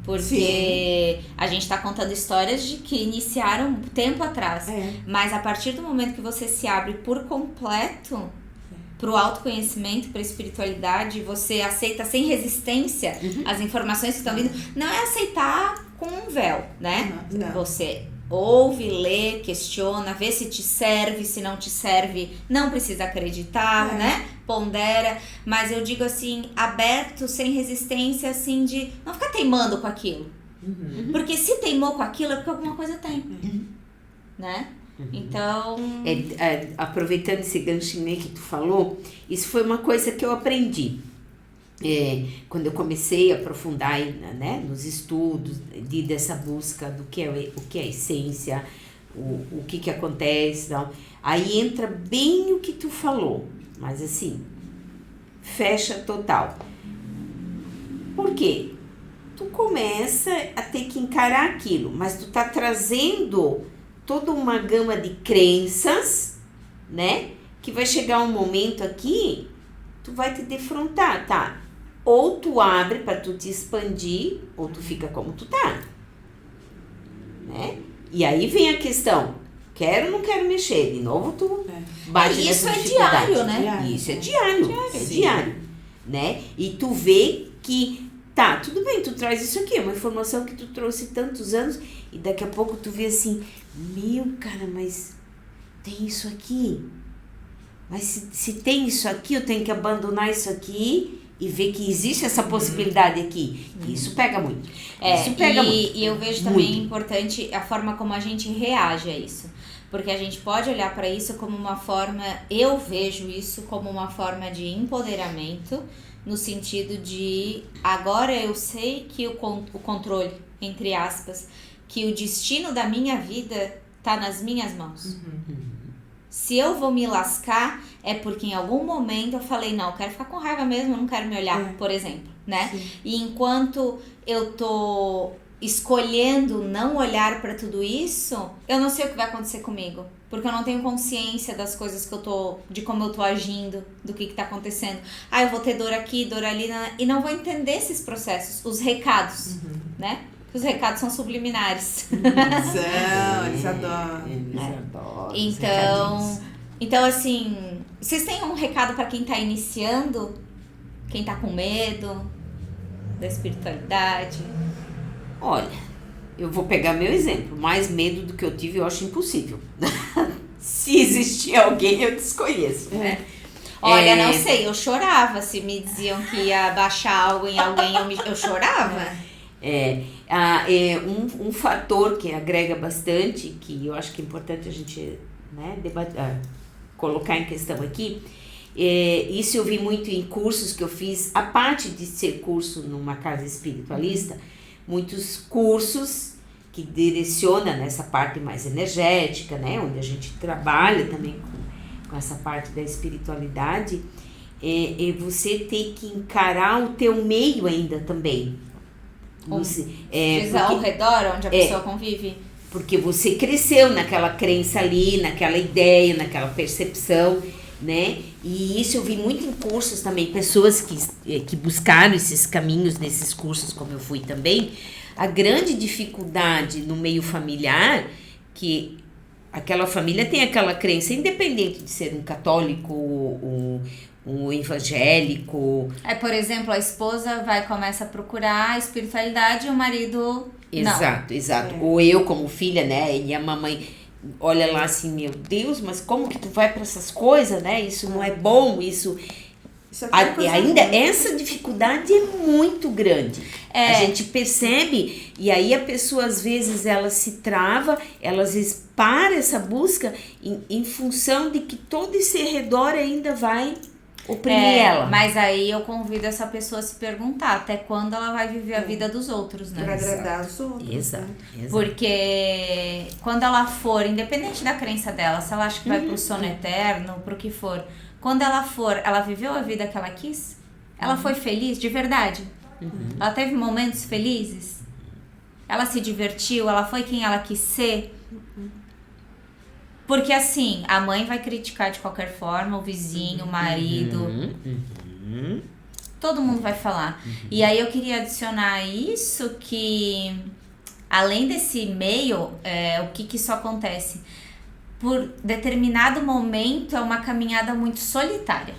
Porque a gente tá contando histórias de que iniciaram tempo atrás. Mas a partir do momento que você se abre por completo pro autoconhecimento, pra espiritualidade, você aceita sem resistência as informações que estão vindo. Não é aceitar com um véu, né? Não. Você ouve, lê, questiona, vê se te serve, se não te serve, não precisa acreditar, né? Pondera, mas eu digo assim, aberto, sem resistência, assim, de não ficar teimando com aquilo. Porque se teimou com aquilo é porque alguma coisa tem, né? Então... aproveitando esse ganchinho que tu falou, isso foi uma coisa que eu aprendi. Quando eu comecei a aprofundar, né, nos estudos dessa busca do que é a essência, o que acontece, não. Aí entra bem o que tu falou, mas assim, fecha total. Por quê? Tu começa a ter que encarar aquilo, mas tu tá trazendo toda uma gama de crenças, né? Que vai chegar um momento aqui, tu vai te defrontar, tá? Ou tu abre para tu te expandir, ou tu fica como tu tá, né? E aí vem a questão, quero ou não quero mexer? De novo tu bate isso nessa é dificuldade. diário, né? Isso é diário, né? E tu vê que, tá, tudo bem, tu traz isso aqui, é uma informação que tu trouxe tantos anos, e daqui a pouco tu vê assim, meu, cara, mas tem isso aqui. Mas se tem isso aqui, eu tenho que abandonar isso aqui e ver que existe essa possibilidade aqui. Isso pega muito. Isso pega muito. E eu vejo também importante a forma como a gente reage a isso. Porque a gente pode olhar para isso como uma forma, eu vejo isso como uma forma de empoderamento, no sentido de agora eu sei que o controle, entre aspas, que o destino da minha vida tá nas minhas mãos. Se eu vou me lascar, é porque em algum momento eu falei, não, eu quero ficar com raiva mesmo, eu não quero me olhar, por exemplo, né? Sim. E enquanto eu tô escolhendo não olhar para tudo isso, eu não sei o que vai acontecer comigo, porque eu não tenho consciência das coisas que eu tô, de como eu tô agindo, do que tá acontecendo. Eu vou ter dor aqui, dor ali, e não vou entender esses processos, os recados, né? Os recados são subliminares. Eles adoram. Então, assim, vocês têm um recado para quem tá iniciando? Quem tá com medo da espiritualidade? Olha, eu vou pegar meu exemplo. Mais medo do que eu tive, eu acho impossível. Se existir alguém, eu desconheço, né? Olha, não sei, eu chorava. Se me diziam que ia baixar algo em alguém, eu chorava. Um fator que agrega bastante, que eu acho que é importante a gente, né, colocar em questão aqui, isso eu vi muito em cursos que eu fiz, a parte de ser curso numa casa espiritualista, muitos cursos que direcionam nessa parte mais energética, né, onde a gente trabalha também com essa parte da espiritualidade, você ter que encarar o teu meio ainda também. Ao redor onde a pessoa convive. Porque você cresceu naquela crença ali, naquela ideia, naquela percepção, né? E isso eu vi muito em cursos também, pessoas que buscaram esses caminhos nesses cursos, como eu fui também. A grande dificuldade no meio familiar, que aquela família tem aquela crença, independente de ser um católico, um evangélico. Por exemplo, a esposa começa a procurar a espiritualidade e o marido Exato. Ou eu como filha, né, e a mamãe olha lá assim, meu Deus, mas como que tu vai para essas coisas, né, isso não é bom, isso ainda essa dificuldade é muito grande. A gente percebe, e aí a pessoa às vezes ela se trava, ela para essa busca em função de que todo esse redor ainda vai oprimir ela. Mas aí eu convido essa pessoa a se perguntar até quando ela vai viver a vida dos outros, né? Pra agradar os outros. Exato. Porque quando ela for, independente da crença dela, se ela acha que vai pro sono eterno, pro que for, quando ela for, ela viveu a vida que ela quis? Ela foi feliz de verdade? Ela teve momentos felizes? Ela se divertiu? Ela foi quem ela quis ser? Porque assim, a mãe vai criticar de qualquer forma, o vizinho, o marido, todo mundo vai falar. E aí eu queria adicionar isso, que além desse meio, o que isso acontece? Por determinado momento é uma caminhada muito solitária.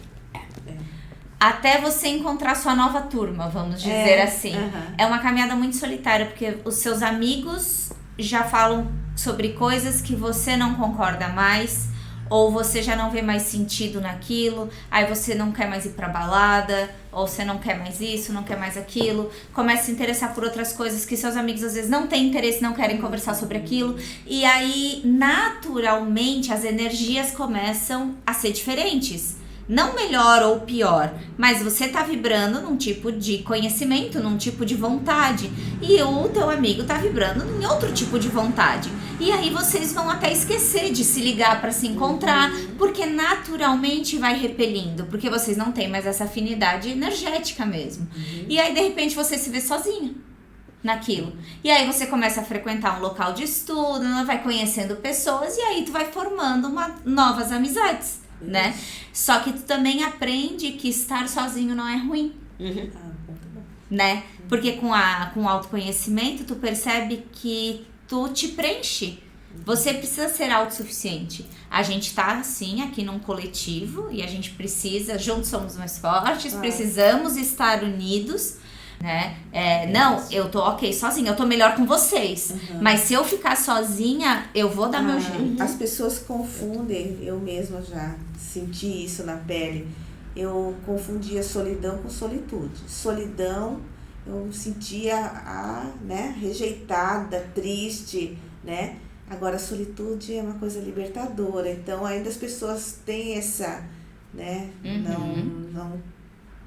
Até você encontrar sua nova turma, vamos dizer assim. É uma caminhada muito solitária, porque os seus amigos já falam sobre coisas que você não concorda mais, ou você já não vê mais sentido naquilo, aí você não quer mais ir pra balada, ou você não quer mais isso, não quer mais aquilo, começa a se interessar por outras coisas que seus amigos às vezes não têm interesse, não querem conversar sobre aquilo, e aí naturalmente as energias começam a ser diferentes. Não melhor ou pior, mas você tá vibrando num tipo de conhecimento, num tipo de vontade, e o teu amigo tá vibrando em outro tipo de vontade. E aí vocês vão até esquecer de se ligar para se encontrar, porque naturalmente vai repelindo, porque vocês não têm mais essa afinidade energética mesmo. E aí de repente você se vê sozinha. naquilo. E aí você começa a frequentar um local de estudo, vai conhecendo pessoas e aí tu vai formando novas amizades, né? Só que tu também aprende que estar sozinho não é ruim, Uhum. Muito bom. né? Porque com o autoconhecimento tu percebe que tu te preenche. Você precisa ser autossuficiente. A gente tá assim aqui num coletivo e a gente precisa, juntos somos mais fortes, precisamos estar unidos, né? Não, eu tô ok sozinha, eu tô melhor com vocês. Mas se eu ficar sozinha, eu vou dar meu jeito. As pessoas confundem, eu mesma já senti isso na pele. Eu confundia solidão com solitude. Solidão, eu sentia rejeitada, triste, né? Agora, a solitude é uma coisa libertadora. Então, ainda as pessoas têm essa, né? Não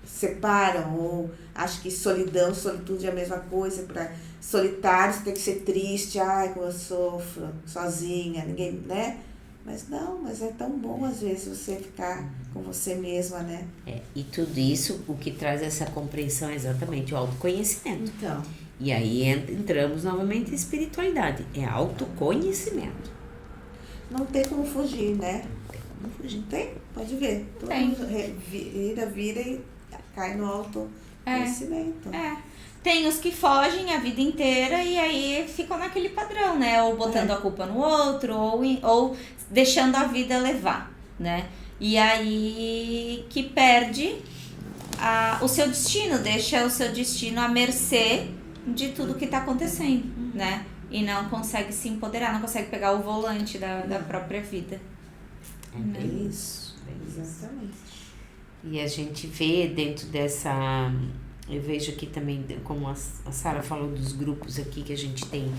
separam ou acham que solitude é a mesma coisa. Para solitário, você tem que ser triste. Ai, como eu sofro, sozinha, ninguém, né? Mas não, mas é tão bom às vezes você ficar com você mesma, né? E tudo isso, o que traz essa compreensão é exatamente o autoconhecimento. Então, E aí entramos novamente em espiritualidade. É autoconhecimento. não tem como fugir, né? Não fugir. Tem? Pode ver. Todo Tem. mundo vira e cai no autoconhecimento. Tem os que fogem a vida inteira e aí ficam naquele padrão, né? Ou botando a culpa no outro, ou deixando a vida levar, né? E aí que perde o seu destino, deixa o seu destino à mercê de tudo que tá acontecendo, né? E não consegue se empoderar, não consegue pegar o volante da própria vida. É bem isso. Exatamente. E a gente vê dentro dessa... Eu vejo aqui também, como a Sara falou dos grupos aqui que a gente tem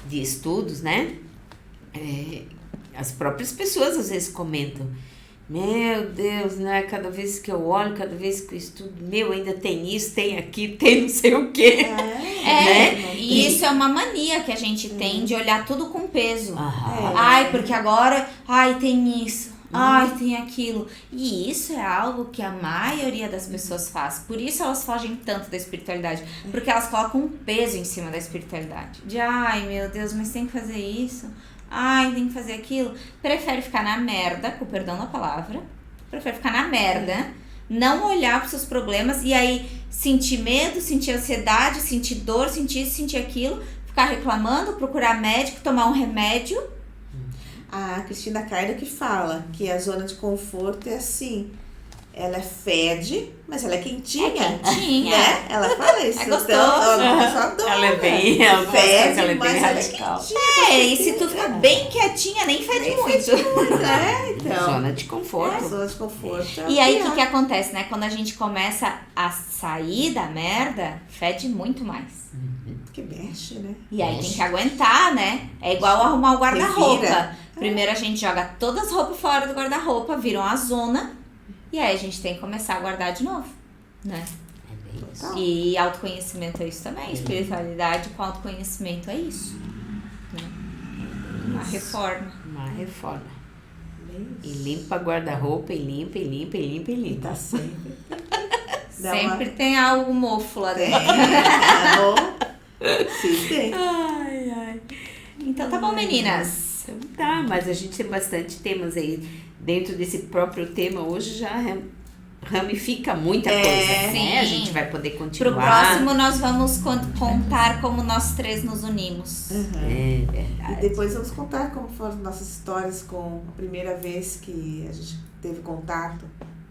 de estudos, né? As próprias pessoas às vezes comentam: meu Deus, né? Cada vez que eu olho, cada vez que eu estudo, ainda tem isso, tem aquilo, tem não sei o quê. Né? E isso é uma mania que a gente tem de olhar tudo com peso. Aham. Ai, porque agora, tem isso. Ai, tem aquilo. E isso é algo que a maioria das pessoas faz. Por isso elas fogem tanto da espiritualidade. Porque elas colocam um peso em cima da espiritualidade. De, ai, meu Deus, mas tem que fazer isso. Ai, tem que fazer aquilo. Prefere ficar na merda, com perdão da palavra. Prefere ficar na merda. Não olhar para os seus problemas. E aí, sentir medo, sentir ansiedade, sentir dor, sentir isso, sentir aquilo. Ficar reclamando, procurar médico, tomar um remédio. A Cristina Cardo que fala que a zona de conforto é assim, ela fede, mas ela é quentinha. Quentinha. Né? Ela fala isso. É gostoso. Então, a pessoa adora. Ela é bem... Ela Fede, ela é mas bem ela é radical. quentinha. E se tu ficar bem quietinha, nem fede muito. Né? Então, Zona de conforto. zona de conforto. E aí, o que acontece, né? Quando a gente começa a sair da merda, fede muito mais. Que mexe, né? E aí tem que aguentar, né? É igual arrumar o guarda-roupa. Revira. Primeiro a gente joga todas as roupas fora do guarda-roupa, viram a zona. E aí a gente tem que começar a guardar de novo, né? É bem isso. E autoconhecimento é isso também. Espiritualidade com autoconhecimento é isso. Né? Uma reforma. Uma reforma. Bem E isso. limpa guarda-roupa, e limpa, e limpa, e limpa, e limpa. Tá sempre. Dá Sempre tem algo mofo lá Tem. dentro. Tá bom? Sim, tem. Ai, ai. Então tá bom, meninas. Então tá, mas a gente tem bastante temas aí. Dentro desse próprio tema, hoje já ramifica muita coisa, né? sim. A gente vai poder Pro continuar. próximo nós vamos contar como nós três nos unimos. É verdade. E depois vamos contar como foram nossas histórias com a primeira vez que a gente teve contato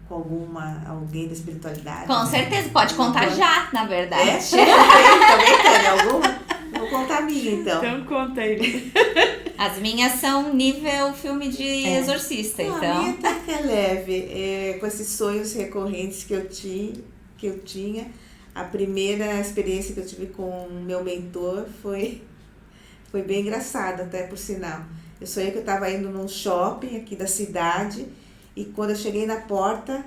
com alguém da espiritualidade. Com certeza, pode contar já, na verdade. Também tem alguma? Vou contar a minha, então. Então conta aí. As minhas são nível filme de exorcista, A então. minha até que é leve, com esses sonhos recorrentes que eu tinha. A primeira experiência que eu tive com o meu mentor foi bem engraçada, até por sinal. Eu sonhei que eu estava indo num shopping aqui da cidade e quando eu cheguei na porta,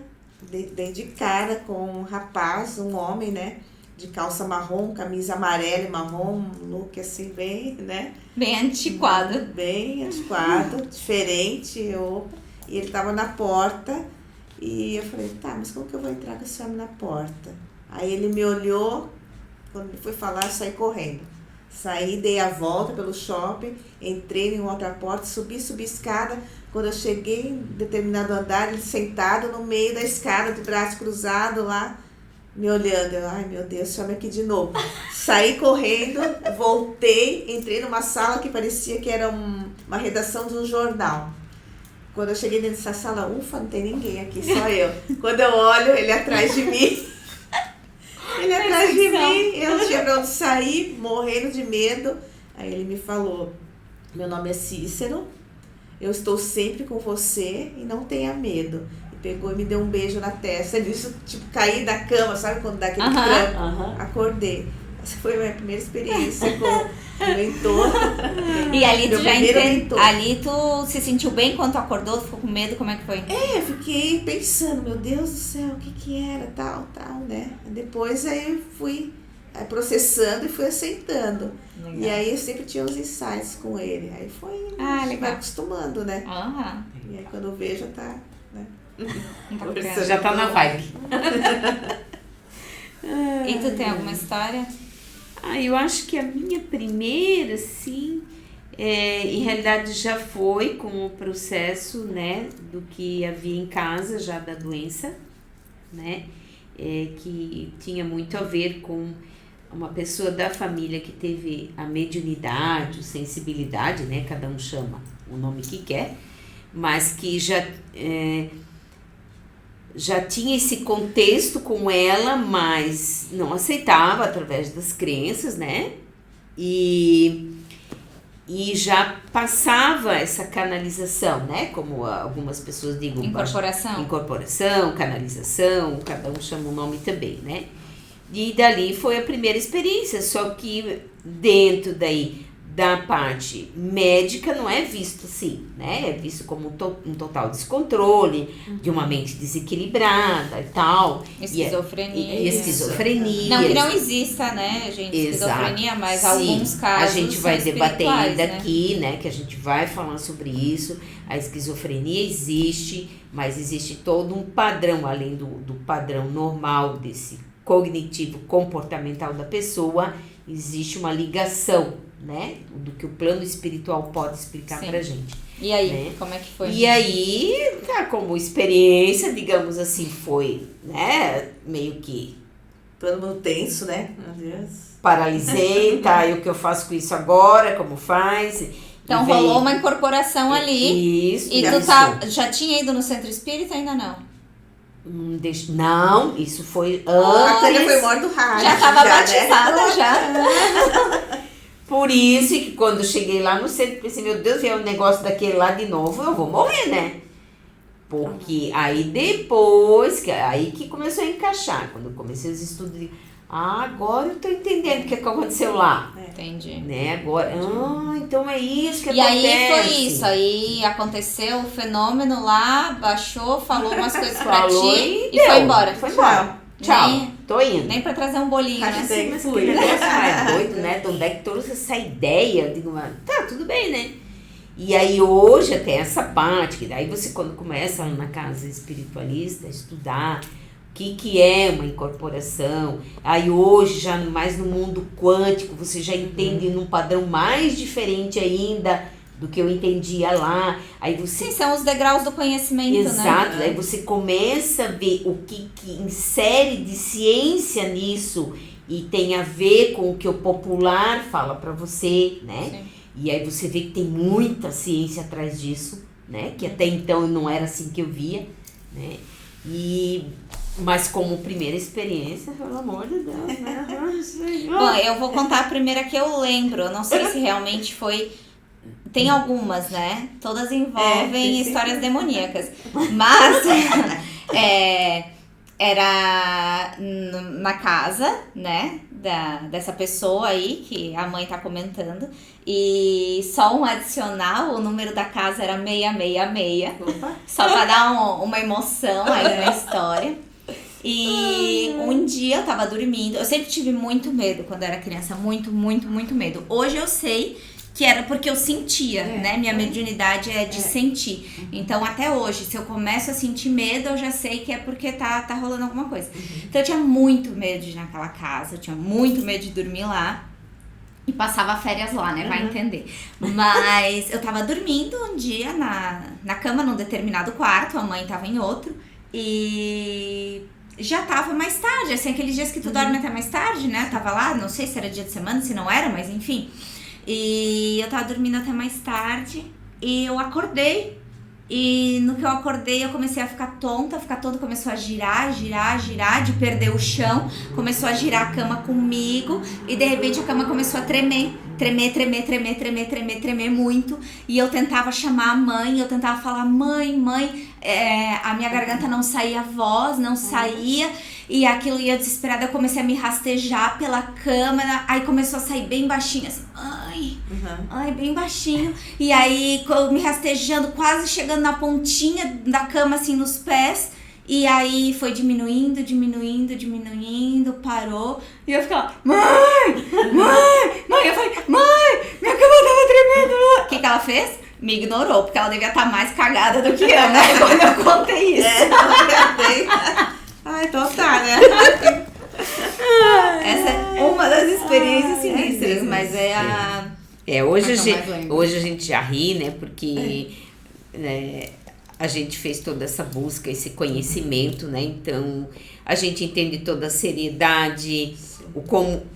dei de cara com um rapaz, um homem, né? De calça marrom, camisa amarela e marrom, um look assim bem, né? Bem antiquado. Bem antiquado, diferente. E ele tava na porta e eu falei, tá, mas como que eu vou entrar com esse homem na porta? Aí ele me olhou, quando ele foi falar, eu saí correndo. Saí, dei a volta pelo shopping, entrei em outra porta, subi a escada. Quando eu cheguei em determinado andar, ele sentado no meio da escada, de braço cruzado lá, me olhando. Eu, ai meu Deus, chama aqui de novo. Saí correndo, voltei, entrei numa sala que parecia que era uma redação de um jornal. Quando eu cheguei dentro dessa sala, ufa, não tem ninguém aqui, só eu. Quando eu olho, ele atrás de mim. Ele atrás de mim, eu não tinha pra onde sair, morrendo de medo. Aí ele me falou, meu nome é Cícero, eu estou sempre com você e não tenha medo. E pegou e me deu um beijo na testa. Isso, tipo, caí da cama, sabe quando dá aquele trampo? Acordei. Essa foi a minha primeira experiência com o mentor. E ali tu já mentor. Ali tu se sentiu bem quando tu acordou? Tu ficou com medo? Como é que foi? Eu fiquei pensando, meu Deus do céu, o que era, tal, né? Depois aí eu fui processando e fui aceitando. Legal. E aí eu sempre tinha uns insights com ele. Aí foi, vai acostumando, né? E aí quando eu vejo, tá, né? Você já tá na vibe. E tu tem alguma história? Eu acho que a minha primeira, sim, em realidade já foi com o processo, né, do que havia em casa já da doença, né, que tinha muito a ver com uma pessoa da família que teve a mediunidade, sensibilidade, né, cada um chama o nome que quer, mas que já tinha esse contexto com ela, mas não aceitava através das crenças, né? E já passava essa canalização, né? Como algumas pessoas digam. Incorporação, canalização, cada um chama um nome também, né? E dali foi a primeira experiência, só que dentro daí da parte médica não é visto assim, né? É visto como um total descontrole, de uma mente desequilibrada e tal. Esquizofrenia. Não que não exista, né, gente? Esquizofrenia, mas alguns casos. A gente vai debater ainda aqui, né? Que a gente vai falar sobre isso. A esquizofrenia existe, mas existe todo um padrão, além do padrão normal desse cognitivo comportamental da pessoa, existe uma ligação, né, do que o plano espiritual pode explicar pra gente. E aí, né? Como é que foi? E aí, como experiência, digamos assim, foi, né, meio que... Todo mundo tenso, né? Meu Deus. Paralisei, e o que eu faço com isso agora, como faz... Então rolou uma incorporação ali. Isso. E tu já tinha ido no centro espírita? Ainda não? Não, isso foi antes. A Tânia foi morta do rádio. Já tava batizada, né? Já. Por isso que quando eu cheguei lá no centro, pensei, meu Deus, é um negócio daquele lá de novo, eu vou morrer, né? Porque aí depois, aí que começou a encaixar. Quando eu comecei os estudos, agora eu tô entendendo o que aconteceu lá. Entendi. Né? Agora, então é isso que acontece. E aí foi isso. Aí aconteceu o fenômeno lá, baixou, falou umas coisas pra ti e foi embora. Foi embora. Tchau. Tô indo. Nem pra trazer um bolinho, né? Mas que negócio mais doido, né? De onde é que trouxe essa ideia? Eu digo, tá, tudo bem, né? E aí hoje até essa parte, que daí você quando começa lá na casa espiritualista a estudar o que é uma incorporação, aí hoje já mais no mundo quântico você já entende num padrão mais diferente ainda do que eu entendia lá. Aí você... Sim, são os degraus do conhecimento, Exato, né? Aí você começa a ver o que insere de ciência nisso e tem a ver com o que o popular fala pra você, né? Sim. E aí você vê que tem muita ciência atrás disso, né? Que até então não era assim que eu via, né? Mas como primeira experiência, pelo amor de Deus, né? Bom, eu vou contar a primeira que eu lembro. Eu não sei se realmente foi... Tem algumas, né? Todas envolvem histórias demoníacas. Mas era na casa, né? Dessa pessoa aí, que a mãe tá comentando. E só um adicional, o número da casa era 666. Opa. Só pra dar uma emoção aí na história. E um dia eu tava dormindo. Eu sempre tive muito medo quando era criança. Muito, muito, muito medo. Hoje eu sei que era porque eu sentia, né? Minha mediunidade é de sentir. Então, até hoje, se eu começo a sentir medo, eu já sei que é porque tá rolando alguma coisa. Então, eu tinha muito medo de ir naquela casa. Eu tinha muito medo de dormir lá. E passava férias lá, né? Vai entender. Mas eu tava dormindo um dia na cama, num determinado quarto, a mãe tava em outro. E já tava mais tarde, assim, aqueles dias que tu dorme até mais tarde, né? Eu tava lá, não sei se era dia de semana, se não era, mas enfim. E eu tava dormindo até mais tarde e eu acordei. E no que eu acordei, eu comecei a ficar tonta, começou a girar, de perder o chão, começou a girar a cama comigo, e de repente a cama começou a tremer muito, e eu tentava chamar a mãe, eu tentava falar, mãe, a minha garganta não saía voz, não saía, e aquilo ia desesperada, eu comecei a me rastejar pela cama, aí começou a sair bem baixinho, assim, ai, bem baixinho, e aí me rastejando, quase chegando na pontinha da cama, assim, nos pés, e aí foi diminuindo, parou, e eu ficava, mãe, eu falei, mãe, minha cama tava tremendo. O que ela fez? Me ignorou, porque ela devia estar mais cagada do que eu, né, quando eu contei isso. Então tá, né? Essa é uma das experiências sinistras, mas é a... Hoje a gente já ri, né? Porque a gente fez toda essa busca, esse conhecimento, né? Então, a gente entende toda a seriedade,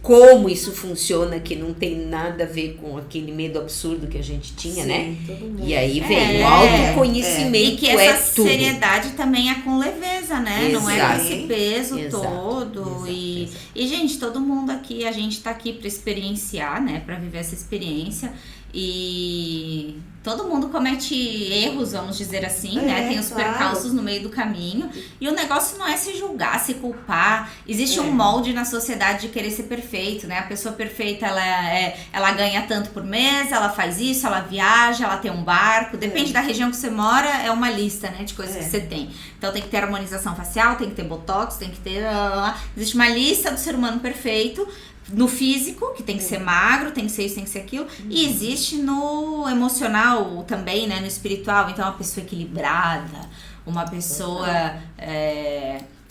como isso funciona, que não tem nada a ver com aquele medo absurdo que a gente tinha, né? E aí vem o autoconhecimento, e que essa seriedade também é com leveza, né? Exato. Não é com esse peso todo. E, gente, todo mundo aqui, a gente tá aqui pra experienciar, né? Pra viver essa experiência. E todo mundo comete erros, vamos dizer assim, né? Tem os percalços no meio do caminho. E o negócio não é se julgar, se culpar. Existe um molde na sociedade de querer ser perfeito, né? A pessoa perfeita, ela ganha tanto por mês, ela faz isso, ela viaja, ela tem um barco. Depende da região que você mora, é uma lista, né? De coisas que você tem. Então tem que ter harmonização facial, tem que ter botox, tem que ter... Existe uma lista do ser humano perfeito. No físico, que tem que ser magro, tem que ser isso, tem que ser aquilo. E existe no emocional também, né? No espiritual. Então, uma pessoa equilibrada, uma pessoa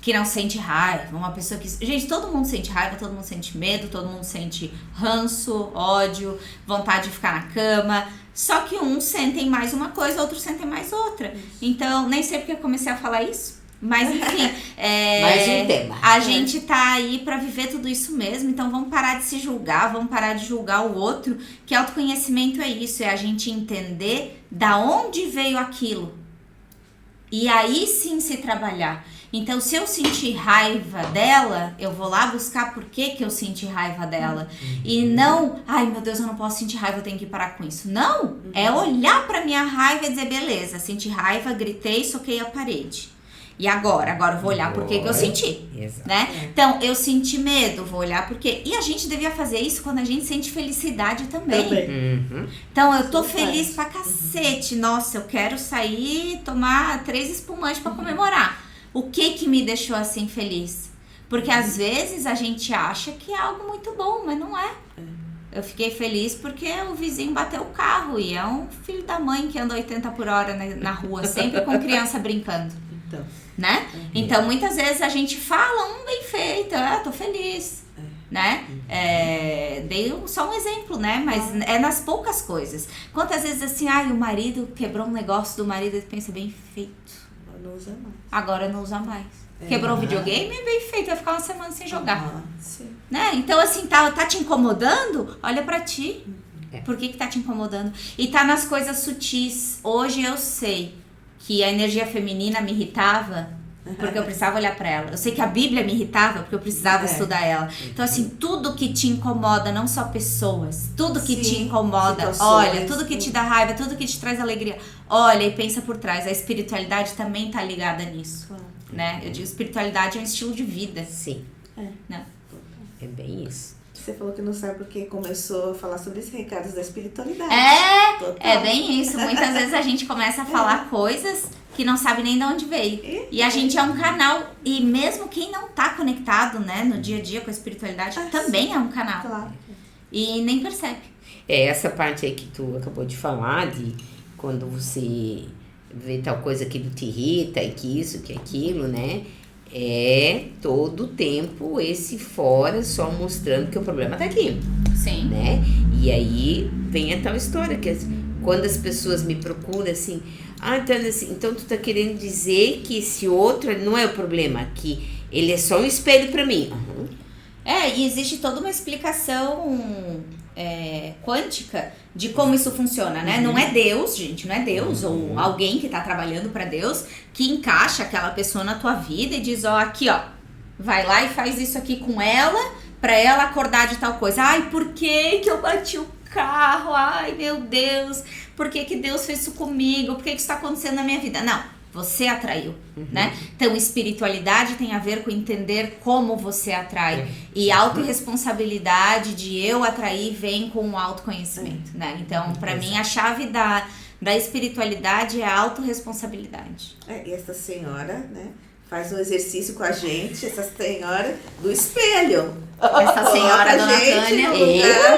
que não sente raiva, uma pessoa que... Gente, todo mundo sente raiva, todo mundo sente medo, todo mundo sente ranço, ódio, vontade de ficar na cama. Só que uns sentem mais uma coisa, outros sentem mais outra. Então, nem sei porque eu comecei a falar isso. Mas enfim, mais um tema. A gente tá aí pra viver tudo isso mesmo, então vamos parar de se julgar, vamos parar de julgar o outro, que autoconhecimento é isso, é a gente entender da onde veio aquilo. E aí sim se trabalhar. Então, se eu sentir raiva dela, eu vou lá buscar por que eu senti raiva dela. E não, ai meu Deus, eu não posso sentir raiva, eu tenho que parar com isso. Não, é olhar pra minha raiva e dizer, beleza, senti raiva, gritei, soquei a parede. E agora eu vou olhar por que eu senti, né? Então, eu senti medo, vou olhar por quê. E a gente devia fazer isso quando a gente sente felicidade também. Então, eu tô feliz pra cacete. Nossa, eu quero sair, tomar 3 espumantes pra comemorar. O que me deixou assim feliz? Porque às vezes a gente acha que é algo muito bom, mas não é. Eu fiquei feliz porque o vizinho bateu o carro e é um filho da mãe que anda 80 por hora na rua, sempre com criança brincando. Né? Então, muitas vezes a gente fala bem feito, tô feliz, né? Dei só um exemplo, né? Mas é nas poucas coisas. Quantas vezes assim, o marido quebrou um negócio do marido e pensa, bem feito. Agora não usa mais. Quebrou o videogame, bem feito, vai ficar uma semana sem jogar. Né? Então, assim, tá te incomodando? Olha pra ti. Por que tá te incomodando? E tá nas coisas sutis. Hoje eu sei que a energia feminina me irritava porque eu precisava olhar pra ela. Eu sei que a Bíblia me irritava porque eu precisava estudar ela. Então, assim, tudo que te incomoda, não só pessoas, tudo que te incomoda, olha, tudo que te dá raiva, tudo que te traz alegria, olha e pensa por trás. A espiritualidade também tá ligada nisso, né? Eu digo, espiritualidade é um estilo de vida. Sim. Né? É bem isso. Você falou que não sabe porque começou a falar sobre esses recados da espiritualidade. É bem isso. Muitas vezes a gente começa a falar coisas que não sabe nem de onde veio. E a gente é um canal. E mesmo quem não tá conectado, né, no dia a dia com a espiritualidade, também é um canal. Claro. E nem percebe. Essa parte aí que tu acabou de falar, de quando você vê tal coisa que te irrita, e que isso, que aquilo, né? É todo o tempo esse fora só mostrando que o problema tá aqui. Sim. Sim. Né? E aí vem a tal história, que quando as pessoas me procuram assim, então tu tá querendo dizer que esse outro não é o problema, que ele é só um espelho para mim. Uhum. E existe toda uma explicação quântica de como isso funciona, né? Não é Deus, gente, não é Deus ou alguém que tá trabalhando para Deus que encaixa aquela pessoa na tua vida e diz, aqui, vai lá e faz isso aqui com ela pra ela acordar de tal coisa. Ai, por que eu bati o carro? Ai, meu Deus, por que Deus fez isso comigo? Por que isso tá acontecendo na minha vida? Não, você atraiu, né? Então, espiritualidade tem a ver com entender como você atrai. E autorresponsabilidade de eu atrair vem com o autoconhecimento, né? Então, pra mim, a chave da espiritualidade é a autorresponsabilidade. E essa senhora, né, faz um exercício com a gente, essa senhora do espelho. Essa senhora, dona Tânia.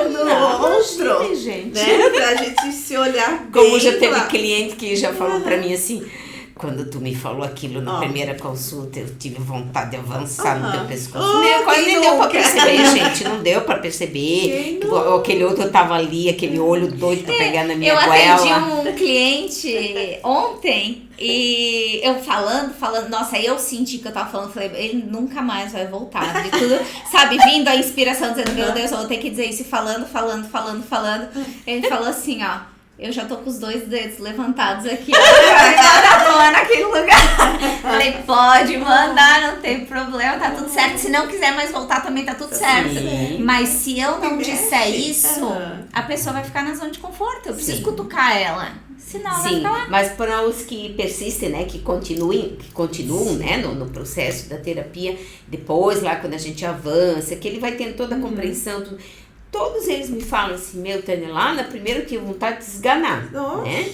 No outro, gente. Né, pra gente se olhar bem. Como já teve cliente que já falou pra mim assim, quando tu me falou aquilo na primeira consulta, eu tive vontade de avançar no teu pescoço. Quase nem deu pra perceber, gente. Não deu pra perceber. Aquele outro tava ali, aquele olho doido pra pegar na minha goela. Eu atendi um cliente ontem e eu falando, nossa, aí eu senti que eu tava falando, falei, ele nunca mais vai voltar. De tudo, sabe, vindo a inspiração, dizendo, meu Deus, eu vou ter que dizer isso, e falando. Ele falou assim, eu já tô com os 2 dedos levantados aqui, vai naquele lugar. Falei, pode mandar, não tem problema, tá tudo certo. Se não quiser mais voltar, também tá tudo certo. Mas se eu não disser isso, a pessoa vai ficar na zona de conforto. Eu preciso cutucar ela. Senão ela vai ficar lá. Mas para os que persistem, né, que continuam, né, no processo da terapia, depois lá quando a gente avança, que ele vai tendo toda a compreensão, tudo. Todos eles me falam assim, Tânia, lá na primeira eu tinha vontade de desganar, né?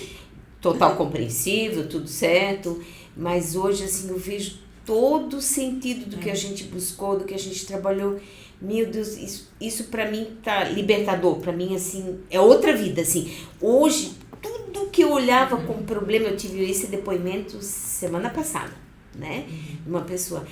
Total compreensível, tudo certo, mas hoje, assim, eu vejo todo o sentido do que a gente buscou, do que a gente trabalhou. Meu Deus, isso pra mim tá libertador, pra mim, assim, é outra vida, assim. Hoje, tudo que eu olhava como problema, eu tive esse depoimento semana passada, né? Uma pessoa...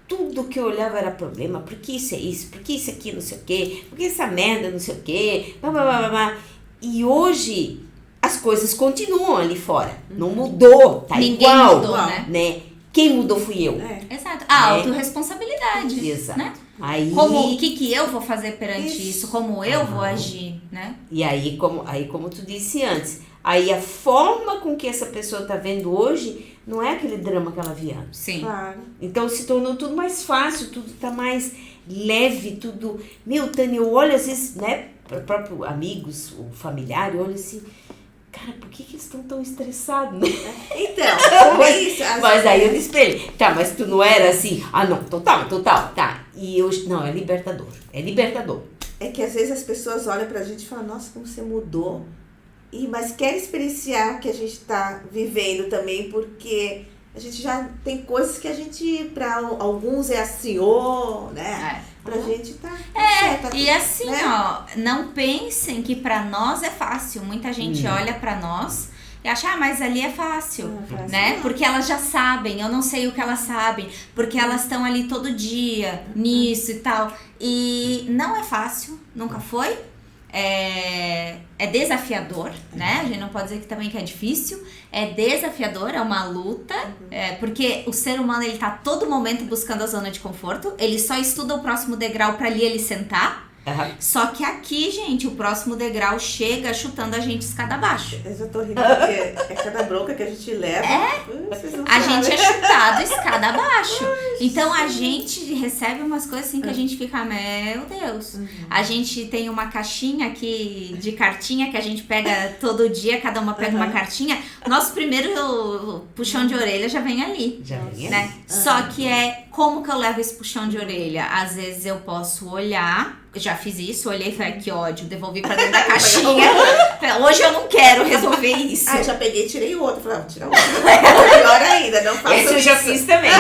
Tudo que eu olhava era problema, porque isso é isso, porque isso aqui não sei o quê, porque essa merda não sei o quê, blá, blá, blá, blá. E hoje as coisas continuam ali fora, não mudou, tá Ninguém igual, mudou, né? Quem mudou fui eu. Exato, a autorresponsabilidade. Exato. Né? Aí, o que eu vou fazer perante isso, como eu vou agir, né? E aí como tu disse antes, aí a forma com que essa pessoa tá vendo hoje não é aquele drama que ela via antes. Sim. Claro. Então se tornou tudo mais fácil, tudo tá mais leve, tudo... Tânia, eu olho às vezes, né, para próprios amigos, ou familiar, eu olho assim, cara, por que eles estão tão estressados, né? Então, é isso. Mas aí eu disse pra ele, tá, mas tu não era assim? Não, total, tá. E hoje, não, é libertador. É que às vezes as pessoas olham pra gente e falam, nossa, como você mudou. Mas quer experienciar o que a gente está vivendo também, porque a gente já tem coisas que a gente, para alguns é assim, né? Pra gente tá certo. E assim, né? Não pensem que pra nós é fácil. Muita gente olha pra nós e acha, mas ali é fácil, né? Porque elas já sabem, eu não sei o que elas sabem, porque elas estão ali todo dia, nisso e tal. E não é fácil, nunca foi. É desafiador, né? A gente não pode dizer que também que é difícil. É desafiador, é uma luta, porque o ser humano, ele tá a todo momento buscando a zona de conforto. Ele só estuda o próximo degrau pra ali ele sentar. Só que aqui, gente, o próximo degrau chega chutando a gente escada abaixo. Eu já tô rindo porque é cada bronca que a gente leva. A gente é chutado escada abaixo. Então a gente recebe umas coisas assim que a gente fica, meu Deus. A gente tem uma caixinha aqui de cartinha que a gente pega todo dia, cada uma pega uma cartinha. Nosso primeiro puxão de orelha já vem ali. Né? Só que como que eu levo esse puxão de orelha? Às vezes eu posso olhar, já fiz isso, olhei e falei, que ódio, devolvi pra dentro da caixinha. Hoje eu não quero resolver isso. Já peguei e tirei o outro. Falei, tira o outro. Pior ainda, não faço isso. Eu já fiz também.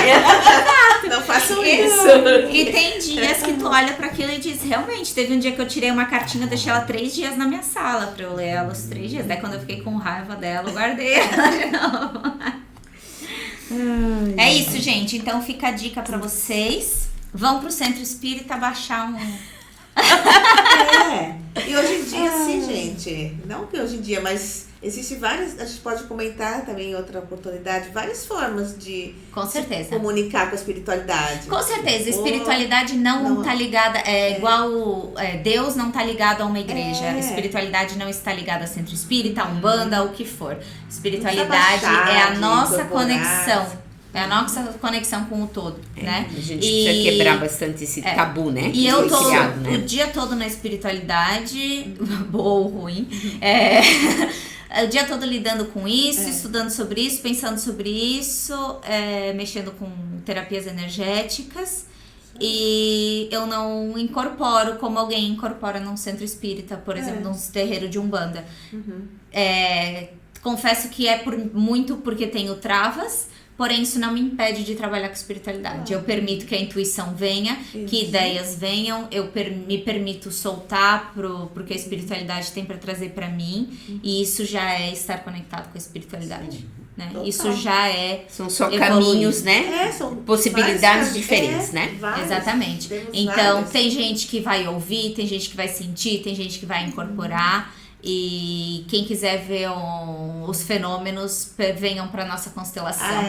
Não faço isso. E tem dias que tu olha pra aquilo e diz, realmente, teve um dia que eu tirei uma cartinha, eu deixei ela 3 dias na minha sala pra eu ler ela os 3 dias. Daí quando eu fiquei com raiva dela, eu guardei ela de novo. É isso, gente. Então fica a dica pra vocês. Vão pro Centro Espírita baixar um... E hoje em dia, sim, gente, não que hoje em dia, mas existem várias, a gente pode comentar também em outra oportunidade, várias formas de Com certeza. comunicar com a espiritualidade. Com certeza, espiritualidade não tá ligada, igual Deus não tá ligado a uma igreja, espiritualidade não está ligada a centro espírita, a umbanda, o que for. Espiritualidade é a nossa conexão. É a nossa conexão com o todo, né? A gente precisa quebrar bastante esse tabu, né? E eu tô criado, né? o dia todo na espiritualidade, boa ou ruim, o dia todo lidando com isso, estudando sobre isso, pensando sobre isso, mexendo com terapias energéticas. E eu não incorporo como alguém incorpora num centro espírita, por exemplo, num terreiro de umbanda. Confesso que muito porque tenho travas, porém isso não me impede de trabalhar com espiritualidade. Eu permito que a intuição venha, que ideias venham, me permito soltar pro que a espiritualidade tem para trazer para mim, e isso já é estar conectado com a espiritualidade. Né? Isso já são só caminhos, né? São possibilidades diferentes, né? Exatamente. Então, tem gente que vai ouvir, tem gente que vai sentir, tem gente que vai incorporar. E quem quiser ver os fenômenos, venham para nossa constelação.